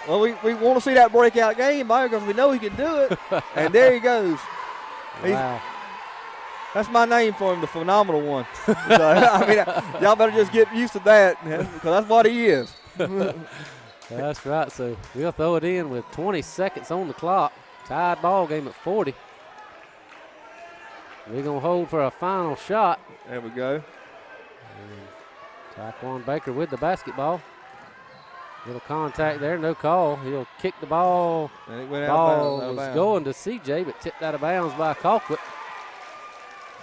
Well, we want to see that breakout game, because we know he can do it. And there he goes. Wow. That's my name for him, the phenomenal one. So, I mean, y'all better just get used to that, because that's what he is. That's right. So we'll throw it in with 20 seconds on the clock. Tied ball game at 40. We're going to hold for a final shot. There we go. And Taquan Baker with the basketball. Little contact there, no call. He'll kick the ball. And it went ball out of was bounds. going to CJ, but tipped out of bounds by Colquitt.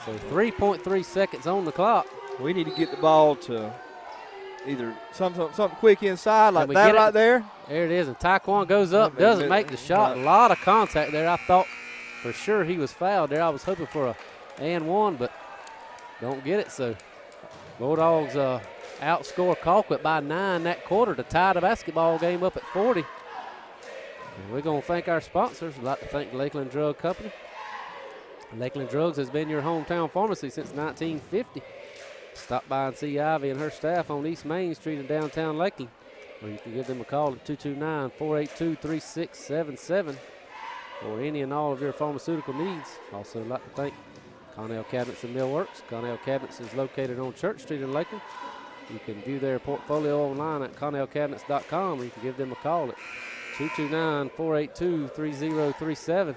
So 3.3 seconds on the clock. We need to get the ball to either something quick inside like that right there. There it is, and Taquan goes up, doesn't make the shot. A lot of contact there. I thought for sure he was fouled there. I was hoping for a and one, but don't get it. So Bulldogs outscore Colquitt by 9 that quarter to tie the basketball game up at 40. And we're going to thank our sponsors. We'd like to thank Lakeland Drug Company. Lakeland Drugs has been your hometown pharmacy since 1950. Stop by and see Ivy and her staff on East Main Street in downtown Lakeland, or you can give them a call at 229-482-3677 for any and all of your pharmaceutical needs. Also, I'd like to thank Connell Cabinets and Millworks. Connell Cabinets is located on Church Street in Lakeland. You can view their portfolio online at connellcabinets.com, or you can give them a call at 229-482-3037.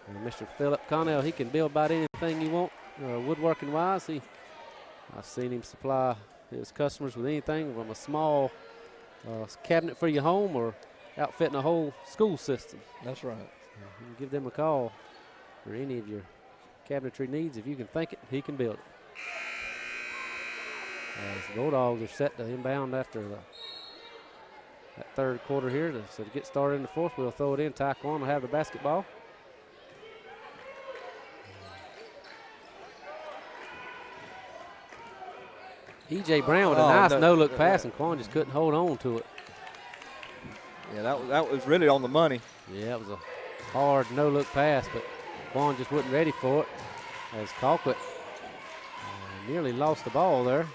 And Mr. Philip Connell, he can build about anything you want, woodworking-wise. I've seen him supply his customers with anything from a small cabinet for your home or outfitting a whole school system. That's right. You can give them a call for any of your cabinetry needs. If you can think it, he can build it. As the Bulldogs are set to inbound after that third quarter here. So to get started in the fourth, we'll throw it in. Taquan will have the basketball. E.J. Brown with a nice no-look pass, and Quan just couldn't hold on to it. Yeah, that was really on the money. Yeah, it was a hard no-look pass, but Quan just wasn't ready for it as Colquitt nearly lost the ball there.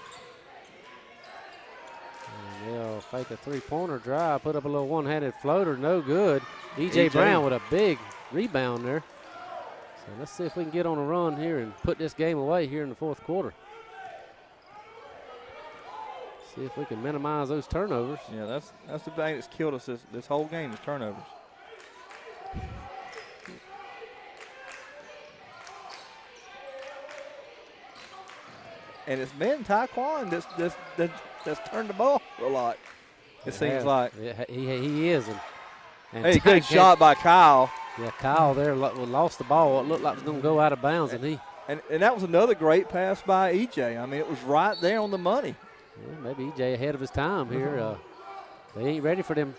And they'll fake a three-pointer drive, put up a little one-handed floater, no good. E.J. Brown with a big rebound there. So let's see if we can get on a run here and put this game away here in the fourth quarter. See if we can minimize those turnovers. Yeah, that's the thing that's killed us this whole game is turnovers. And it's been Taekwon that's turned the ball a lot. It seems like. Yeah, he is. And hey, good shot by Kyle. Yeah, Kyle there lost the ball. It looked like it was going to go out of bounds, and that was another great pass by E.J. I mean, it was right there on the money. Yeah, maybe E.J. ahead of his time here. They ain't ready for them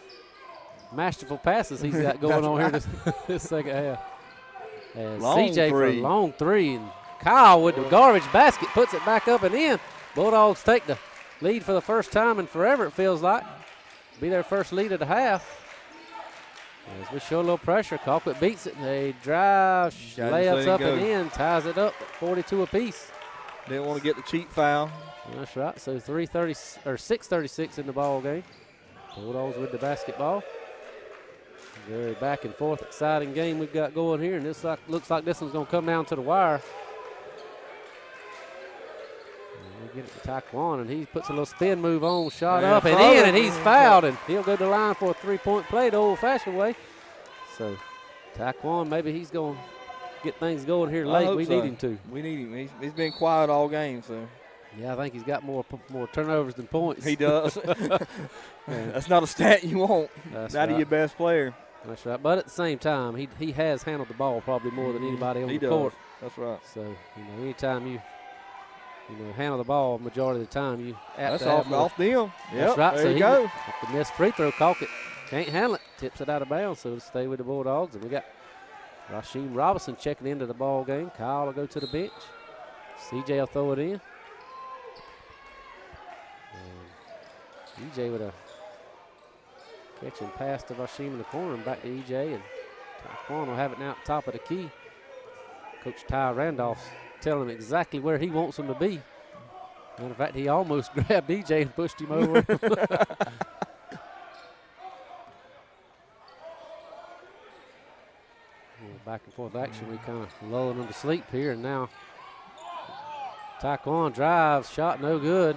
masterful passes he's got going on here this second half. And CJ for a long three, and Kyle with the garbage basket puts it back up and in. Bulldogs take the lead for the first time in forever, it feels like. Be their first lead of the half. As we show a little pressure, Colquitt beats it. They drive, layups up and in, ties it up at 42 apiece. Didn't want to get the cheap foul. That's right. So 6:36 in the ball game. Bulldogs with the basketball. Very back and forth, exciting game we've got going here, and this looks like this one's going to come down to the wire. And we get it to Taekwon, and he puts a little spin move on, shot up and in, and he's fouled, and he'll go to the line for a three-point play the old-fashioned way. So Taekwon, maybe he's going to get things going here late. We need him to. We need him. He's been quiet all game, so. Yeah, I think he's got more turnovers than points. He does. That's not a stat you want. That's out of your best player. That's right. But at the same time, he has handled the ball probably more than anybody on the court. That's right. So, anytime you handle the ball majority of the time, you that's off them. That's right. There you go. If the missed free throw, Colquitt can't handle it. Tips it out of bounds, so it'll stay with the Bulldogs. And we got Rasheem Robinson checking into the ball game. Kyle will go to the bench. CJ will throw it in. And EJ with a catching pass to Rasheem in the corner and back to EJ. And Taekwon will have it now at the top of the key. Coach Ty Randolph's telling him exactly where he wants him to be. Matter of fact, he almost grabbed EJ and pushed him over. Back and forth action. We kind of lulling them to sleep here, and now Taekwon drives, shot no good.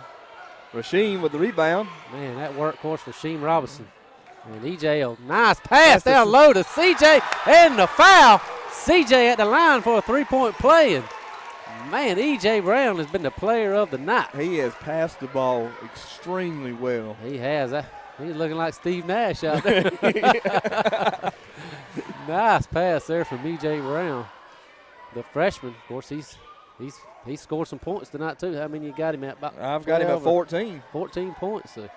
Rasheem with the rebound. Man, that workhorse Rasheem Robinson. And EJ, nice pass down low to CJ, and the foul. CJ at the line for a three-point play, and man, EJ Brown has been the player of the night. He has passed the ball extremely well. He has. He's looking like Steve Nash out there. Nice pass there from EJ Brown, the freshman. Of course, he scored some points tonight too. How many you got him at? About I've got him at 14. 14 points. So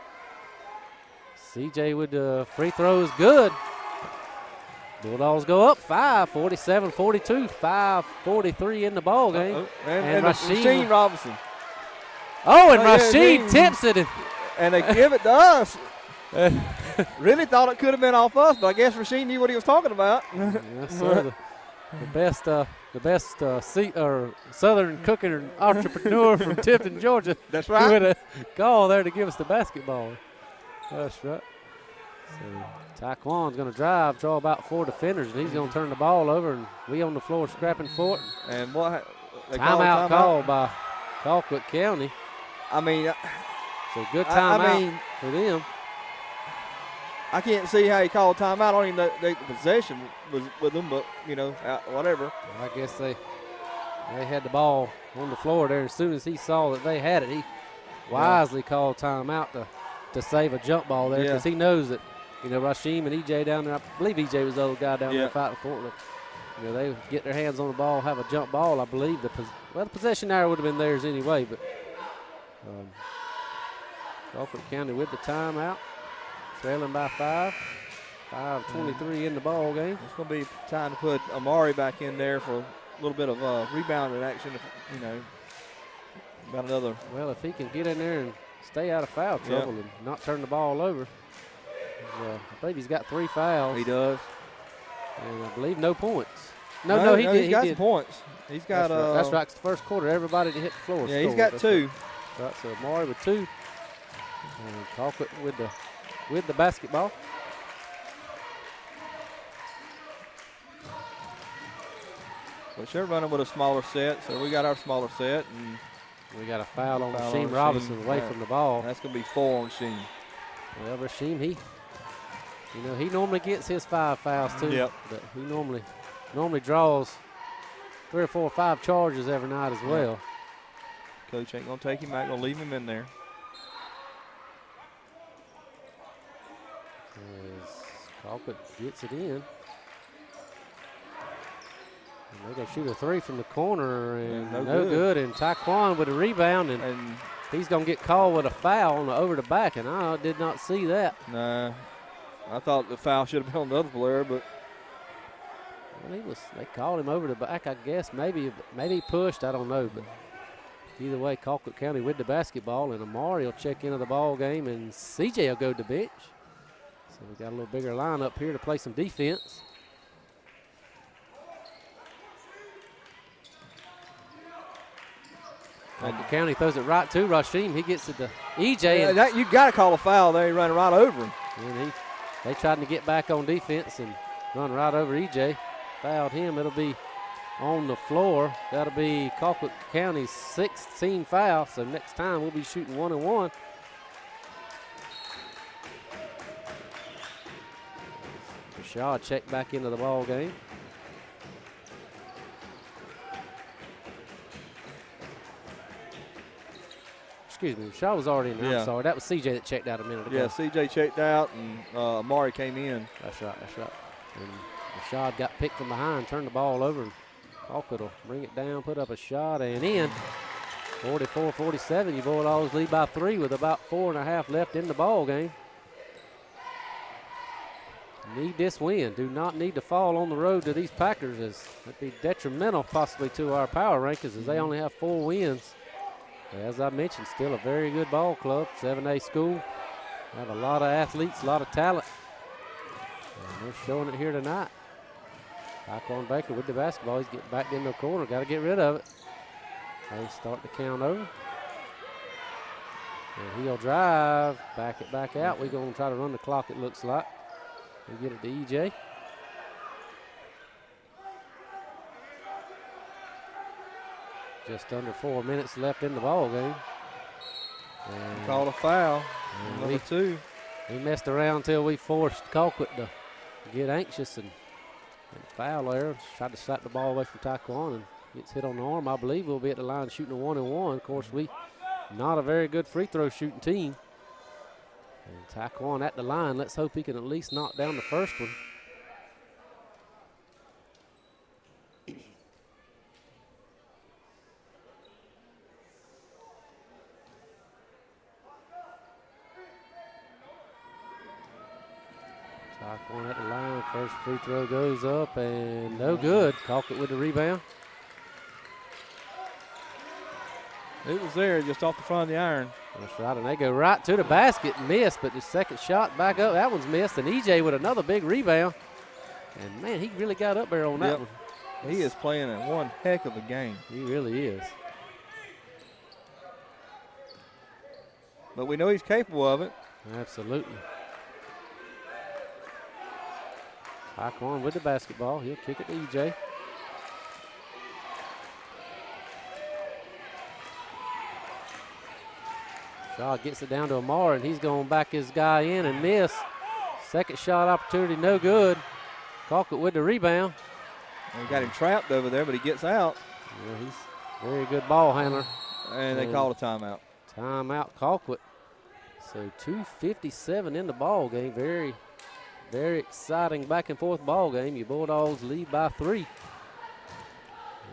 CJ with the free throws, good. Bulldogs go up 5, 47-42, 5:43 in the ball game. And Rasheem Robinson. Oh, and Rasheem tips it. And they give it to us. Really thought it could have been off us, but I guess Rasheem knew what he was talking about. Yes, sir. The best Southern cooking entrepreneur from Tifton, Georgia. That's right. With a call there to give us the basketball. That's right. So Taekwon's going to drive, draw about 4 defenders, and he's going to turn the ball over, and we on the floor scrapping for it. And what? Timeout called by Colquitt County. I mean, so good timeout for them. I can't see how he called timeout. I don't even know the possession was with them, but, whatever. Well, I guess they had the ball on the floor there. As soon as he saw that they had it, he wisely called timeout to save a jump ball there, because he knows that, Rasheem and EJ down there, I believe EJ was the other guy down there fighting for it. They get their hands on the ball, have a jump ball. I believe the possession there would have been theirs anyway, but Colquitt County with the timeout. Trailing by 5. 5:23 in the ball game. It's going to be time to put Amari back in there for a little bit of rebounding action. Got another. Well, if he can get in there and stay out of foul trouble and not turn the ball over. I believe he's got 3 fouls. He does. And I believe no points. No, he did. He's got some points. He's got. That's right. It's the first quarter. Everybody to hit the floor. Yeah, he's got 2. Right, so Amari with 2. And Colquitt with the basketball. But they're running with a smaller set, so we got our smaller set, and we got a foul on Rasheem Robinson away from the ball. That's going to be 4 on Sheen. Well, Rasheem, he normally gets his 5 fouls too. Yep. But he normally draws 3 or 4 or 5 charges every night as well. Coach ain't going to take him out, going to leave him in there. As Colquitt gets it in. And they're going to shoot a 3 from the corner, and no good. And Taekwon with a rebound, and he's going to get called with a foul on the over the back, and I did not see that. Nah, I thought the foul should have been on the other player, but. Well, they called him over the back, I guess. Maybe he pushed, I don't know. But either way, Colquitt County with the basketball, and Amari will check into the ball game, and CJ will go to the bench. So we got a little bigger lineup here to play some defense. Colquitt County throws it right to Rasheem. He gets it to EJ. Yeah, you got to call a foul there. He running right over him. And they tried to get back on defense and run right over EJ. Fouled him. It'll be on the floor. That'll be Colquitt County's 16th foul. So next time we'll be shooting 1-and-1. Rashad checked back into the ball game. Excuse me, Rashad was already in there. I'm sorry. That was CJ that checked out a minute ago. Yeah, CJ checked out, and Amari came in. That's right. And Rashad got picked from behind, turned the ball over, and Colquitt will bring it down, put up a shot, and in. 44-47, you Bulldogs lead by 3 with about 4.5 left in the ball game. Need this win. Do not need to fall on the road to these Packers, as that'd be detrimental possibly to our power rankings, as they only have 4 wins. As I mentioned, still a very good ball club, 7A school. Have a lot of athletes, a lot of talent. And they're showing it here tonight. Taekwon Baker with the basketball. He's getting back in the corner. Got to get rid of it. They start to count over. And he'll drive, back it back out. We're going to try to run the clock, it looks like. We get it to EJ. Just under 4 minutes left in the ball game. And called a foul. Number 2. We messed around until we forced Colquitt to get anxious and foul there. Tried to slap the ball away from Taekwon and gets hit on the arm. I believe we'll be at the line shooting a 1-and-1. Of course, we not a very good free throw shooting team. And Taekwon at the line. Let's hope he can at least knock down the first one. Taekwon at the line. First free throw goes up and no good. Colquitt with the rebound. It was there just off the front of the iron. That's right, and they go right to the basket and miss, but the second shot back up, that one's missed, and EJ with another big rebound. And, man, he really got up there on that one. He is playing one heck of a game. He really is. But we know he's capable of it. Absolutely. Taekwon with the basketball. He'll kick it to EJ. Shaw gets it down to Amar, and he's going to back his guy in and miss. Second shot opportunity, no good. Colquitt with the rebound. We got him trapped over there, but he gets out. Yeah, he's a very good ball handler. And they called a timeout. Timeout, Colquitt. So 2:57 in the ball game. Very, very exciting back and forth ball game. Your Bulldogs lead by 3.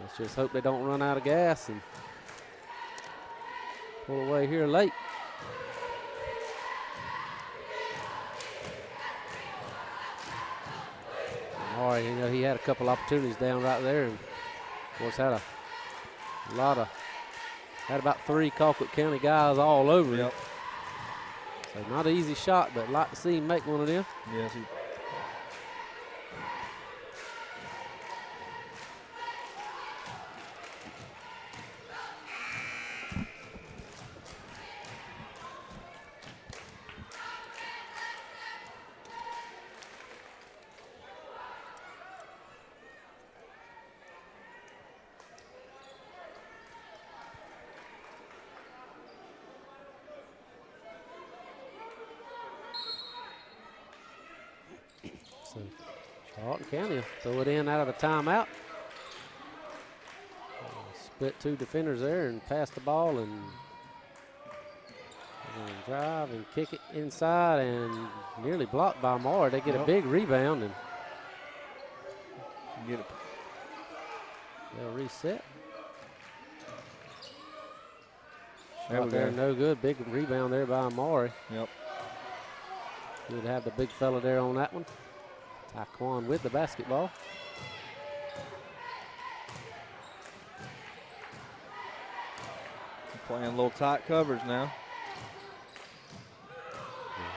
Let's just hope they don't run out of gas and pull away here late. All right, you know, he had a couple opportunities down right there, and of course had had about 3 Colquitt County guys all over him. So not an easy shot, but like to see him make one of them. Yes, So Charlton County will throw it in out of a timeout. Split two defenders there and pass the ball and drive and kick it inside and nearly blocked by Moore. They get a big rebound and get it. They'll reset. There we go. No good. Big rebound there by Amari. Yep. Good to have the big fella there on that one. Taekwon with the basketball. Playing a little tight coverage now.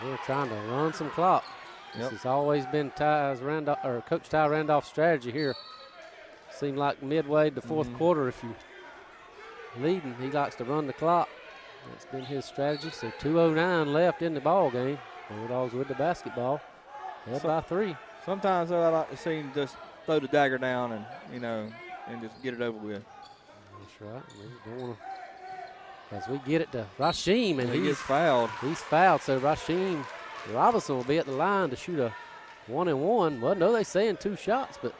And we're trying to run some clock. This has always been Coach Ty Randolph's strategy here. Seemed like midway to the fourth quarter, if you're leading, he likes to run the clock. That's been his strategy. So 2:09 left in the ball game. Bulldogs with the basketball. Led by 3. Sometimes I like to see him just throw the dagger down and, and just get it over with. That's right. We don't want to. As we get it to Rasheem, and he gets fouled. He's fouled, so Rasheem Robinson will be at the line to shoot a 1-and-1. Well, no, they're saying 2 shots, but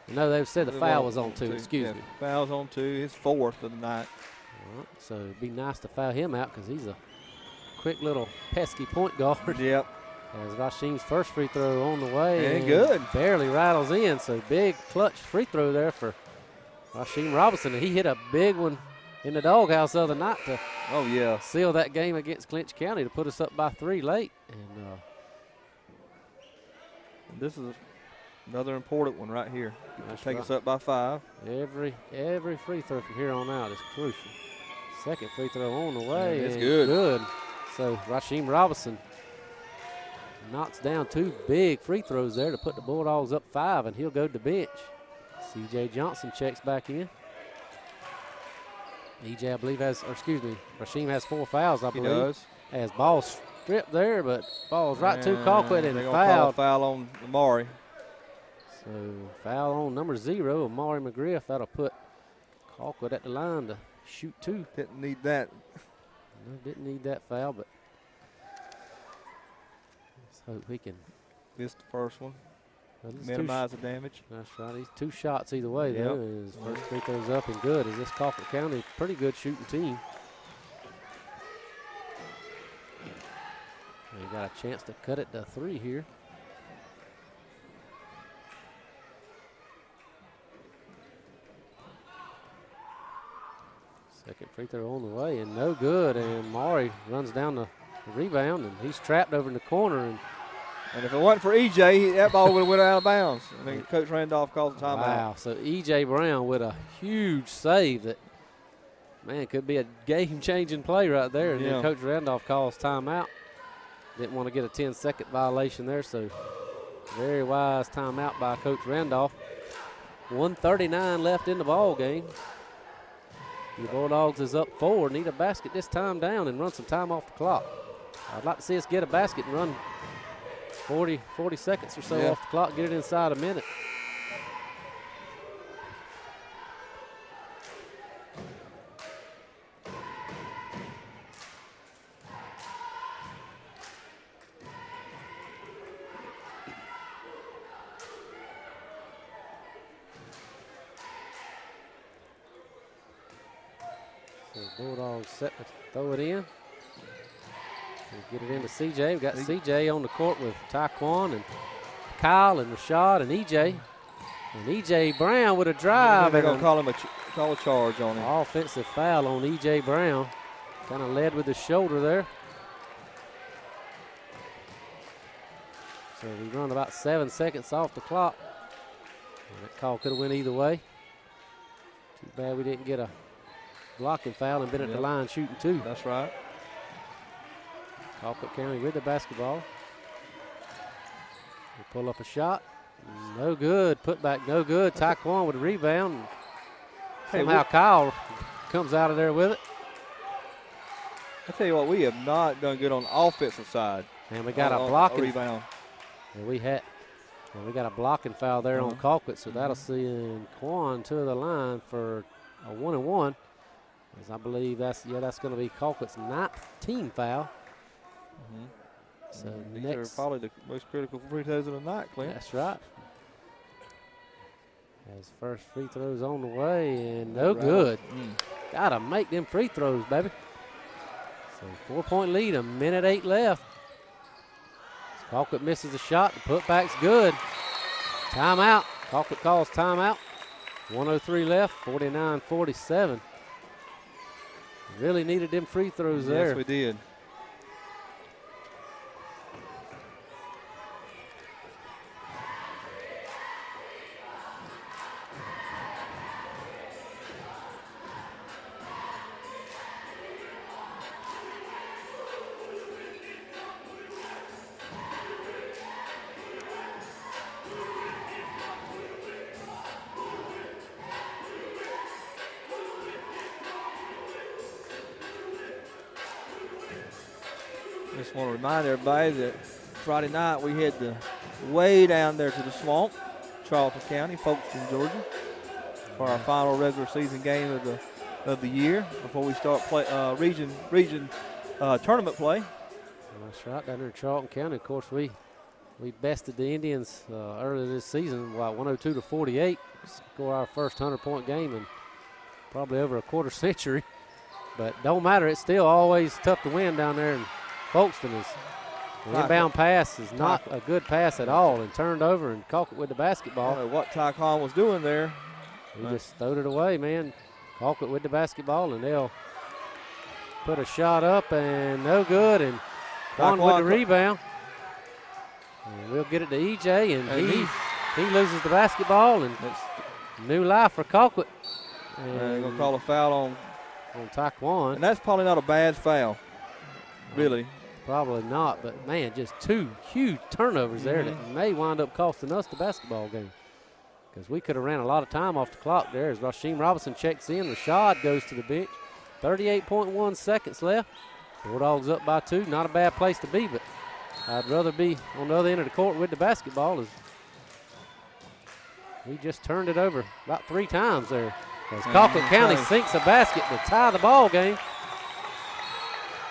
no, they've said the foul was on 2. Excuse me. Foul's on 2, his 4th of the night. All right, so it'd be nice to foul him out because he's a quick little pesky point guard. Yep. As Rasheem's first free throw on the way. And good. Barely rattles in, so big clutch free throw there for Rasheem Robinson. And he hit a big one in the doghouse the other night to seal that game against Clinch County to put us up by 3 late. And this is another important one right here. Take us up by 5. Every free throw from here on out is crucial. Second free throw on the way. It's good. So Rasheem Robinson knocks down 2 big free throws there to put the Bulldogs up 5, and he'll go to the bench. C.J. Johnson checks back in. EJ, I believe, Rasheem has 4 fouls, I believe. He does. Has ball stripped there, but ball's right to Colquitt and fouled. Call a foul on Amari. So foul on number 0, Amari McGriff. That'll put Colquitt at the line to shoot 2. Didn't need that. No, didn't need that foul, but let's hope we can. Missed the first one. Well, minimize the damage. That's right. He's 2 shots either way, though. His first free throw's up and good. As this Colquitt County, pretty good shooting team. They got a chance to cut it to 3 here. Second free throw on the way and no good. And Maury runs down the rebound and he's trapped over in the corner. And if it wasn't for EJ, that ball would have went out of bounds. I mean, Coach Randolph calls the timeout. Wow, so EJ Brown with a huge save that, man, could be a game-changing play right there. And then Coach Randolph calls timeout. Didn't want to get a 10-second violation there, so very wise timeout by Coach Randolph. 1:39 left in the ball game. The Bulldogs is up 4, need a basket this time down and run some time off the clock. I'd like to see us get a basket and run 40 seconds or so off the clock, get it inside a minute. So Bulldogs set to throw it in. We'll get it into CJ. We've got CJ on the court with Taekwon and Kyle and Rashad and EJ. And EJ Brown with a drive. They're going to call a charge on him. Offensive foul on EJ Brown. Kind of led with his shoulder there. So we run about 7 seconds off the clock. And that call could have went either way. Too bad we didn't get a blocking foul and been at the line shooting 2. That's right. Colquitt County with the basketball. They pull up a shot. No good. Put back, no good. Taekwon with a rebound. Somehow Kyle comes out of there with it. I tell you what, we have not done good on the offensive side. And we got a blocking rebound. And we got a blocking foul there on Colquitt, so that'll send Quan to the line for a 1-and-1. As I believe that's going to be Colquitt's 9th team foul. So these are probably the most critical free throws of the night, Clint. That's right. His first free throws on the way, and no good. Gotta make them free throws, baby. So 4-point lead, 1:08 left. Colquitt misses a shot. The putback's good. Timeout. Colquitt calls timeout. 1:03 left, 49-47. Really needed them free throws there. Yes, we did. Just want to remind everybody that Friday night we head way down there to the swamp, Charlton County, Folkestone, Georgia, for our final regular season game of the year before we start region tournament play. That's right, down there in Charlton County. Of course, we bested the Indians earlier this season, 102-48. Score our first 100-point game in probably over a quarter century. But don't matter, it's still always tough to win down there in Folkestone. The inbound pass is not a good pass at all, and turned over, and Colquitt with the basketball. I don't know what Taekwon was doing there. He just throwed it away, man. Colquitt with the basketball, and they'll put a shot up, and no good, and Quan with the rebound. And we'll get it to EJ, and he loses the basketball, and it's new life for Colquitt. And they're going to call a foul on Taekwon. And that's probably not a bad foul, really. Probably not, but, man, just two huge turnovers there that may wind up costing us the basketball game. Because we could have ran a lot of time off the clock there as Rasheem Robinson checks in. Rashad goes to the bench. 38.1 seconds left. Bulldogs up by 2. Not a bad place to be, but I'd rather be on the other end of the court with the basketball. As we just turned it over about 3 times there. As Colquitt County sinks a basket to tie the ball game.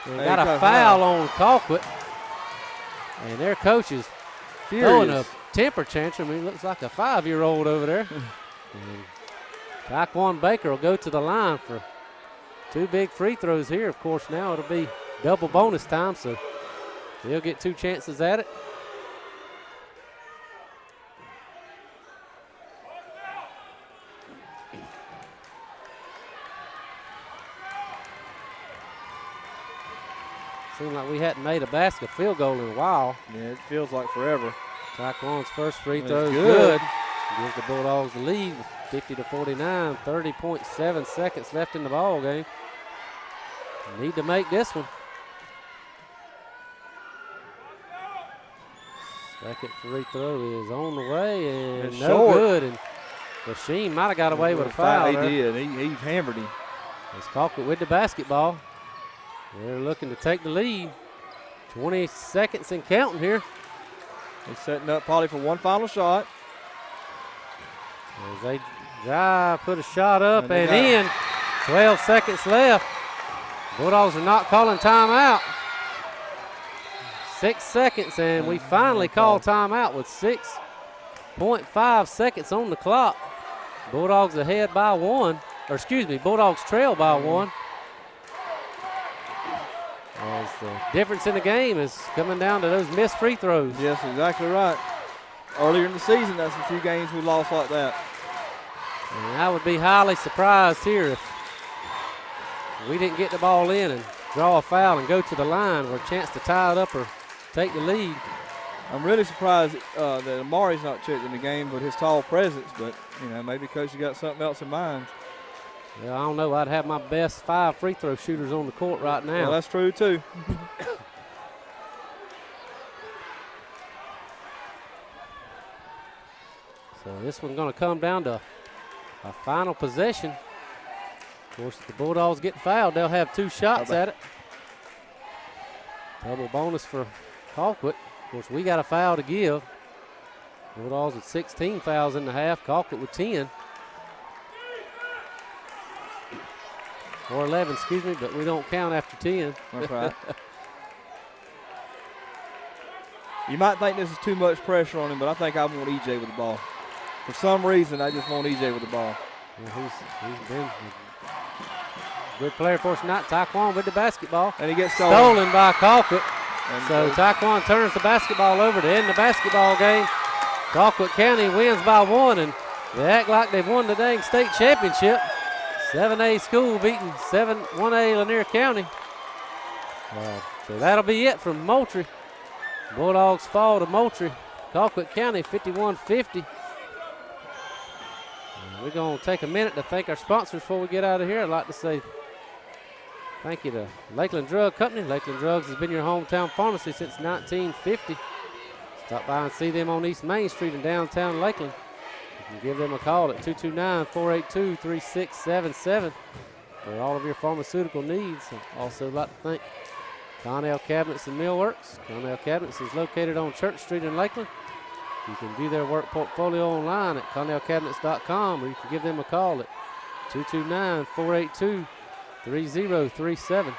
They got a foul on Colquitt, and their coach is throwing a temper tantrum. He looks like a 5-year-old over there. And Taekwon Baker will go to the line for 2 big free throws here. Of course, now it'll be double bonus time, so he'll get 2 chances at it. Seemed like we hadn't made a field goal in a while. Yeah, it feels like forever. Taekwon's first free throw is good. Gives the Bulldogs the lead, 50-49, 30.7 seconds left in the ball game. Need to make this one. Second free throw is on the way, and it's no good. And Rasheem might have got away with a foul. He did. He hammered him. It's Colquitt with the basketball. They're looking to take the lead. 20 seconds and counting here. They're setting up probably for one final shot. As they drive, put a shot up and in. 12 seconds left. Bulldogs are not calling timeout. 6 seconds, and we finally call timeout with 6.5 seconds on the clock. Bulldogs ahead by 1. Or excuse me, Bulldogs trail by 1. As the difference in the game is coming down to those missed free throws. Yes, exactly right. Earlier in the season, that's a few games we lost like that. And I would be highly surprised here if we didn't get the ball in and draw a foul and go to the line for a chance to tie it up or take the lead. I'm really surprised that Amari's not checked in the game, but his tall presence. But, you know, maybe because you got something else in mind. Yeah, I don't know. I'd have my best 5 free throw shooters on the court right now. Well, that's true, too. So this one's going to come down to a final possession. Of course, if the Bulldogs get fouled, they'll have 2 shots at it. Double bonus for Colquitt. Of course, we got a foul to give. Bulldogs with 16 fouls in the half. Colquitt with 10. Or 11, excuse me, but we don't count after 10. That's right. You might think this is too much pressure on him, but I think I want EJ with the ball. For some reason, I just want EJ with the ball. Yeah, he's been a good player for us tonight. Taekwon with the basketball. And he gets stolen by Colquitt. So Taekwon turns the basketball over to end the basketball game. Colquitt County wins by 1, and they act like they've won the dang state championship. 7A school beating 1A Lanier County. So that'll be it from Moultrie. Bulldogs fall to Moultrie. Colquitt County 51-50. We're going to take a minute to thank our sponsors before we get out of here. I'd like to say thank you to Lakeland Drug Company. Lakeland Drugs has been your hometown pharmacy since 1950. Stop by and see them on East Main Street in downtown Lakeland. You can give them a call at 229-482-3677 for all of your pharmaceutical needs. I'd also like to thank Connell Cabinets and Millworks. Connell Cabinets is located on Church Street in Lakeland. You can view their work portfolio online at connellcabinets.com, or you can give them a call at 229-482-3037.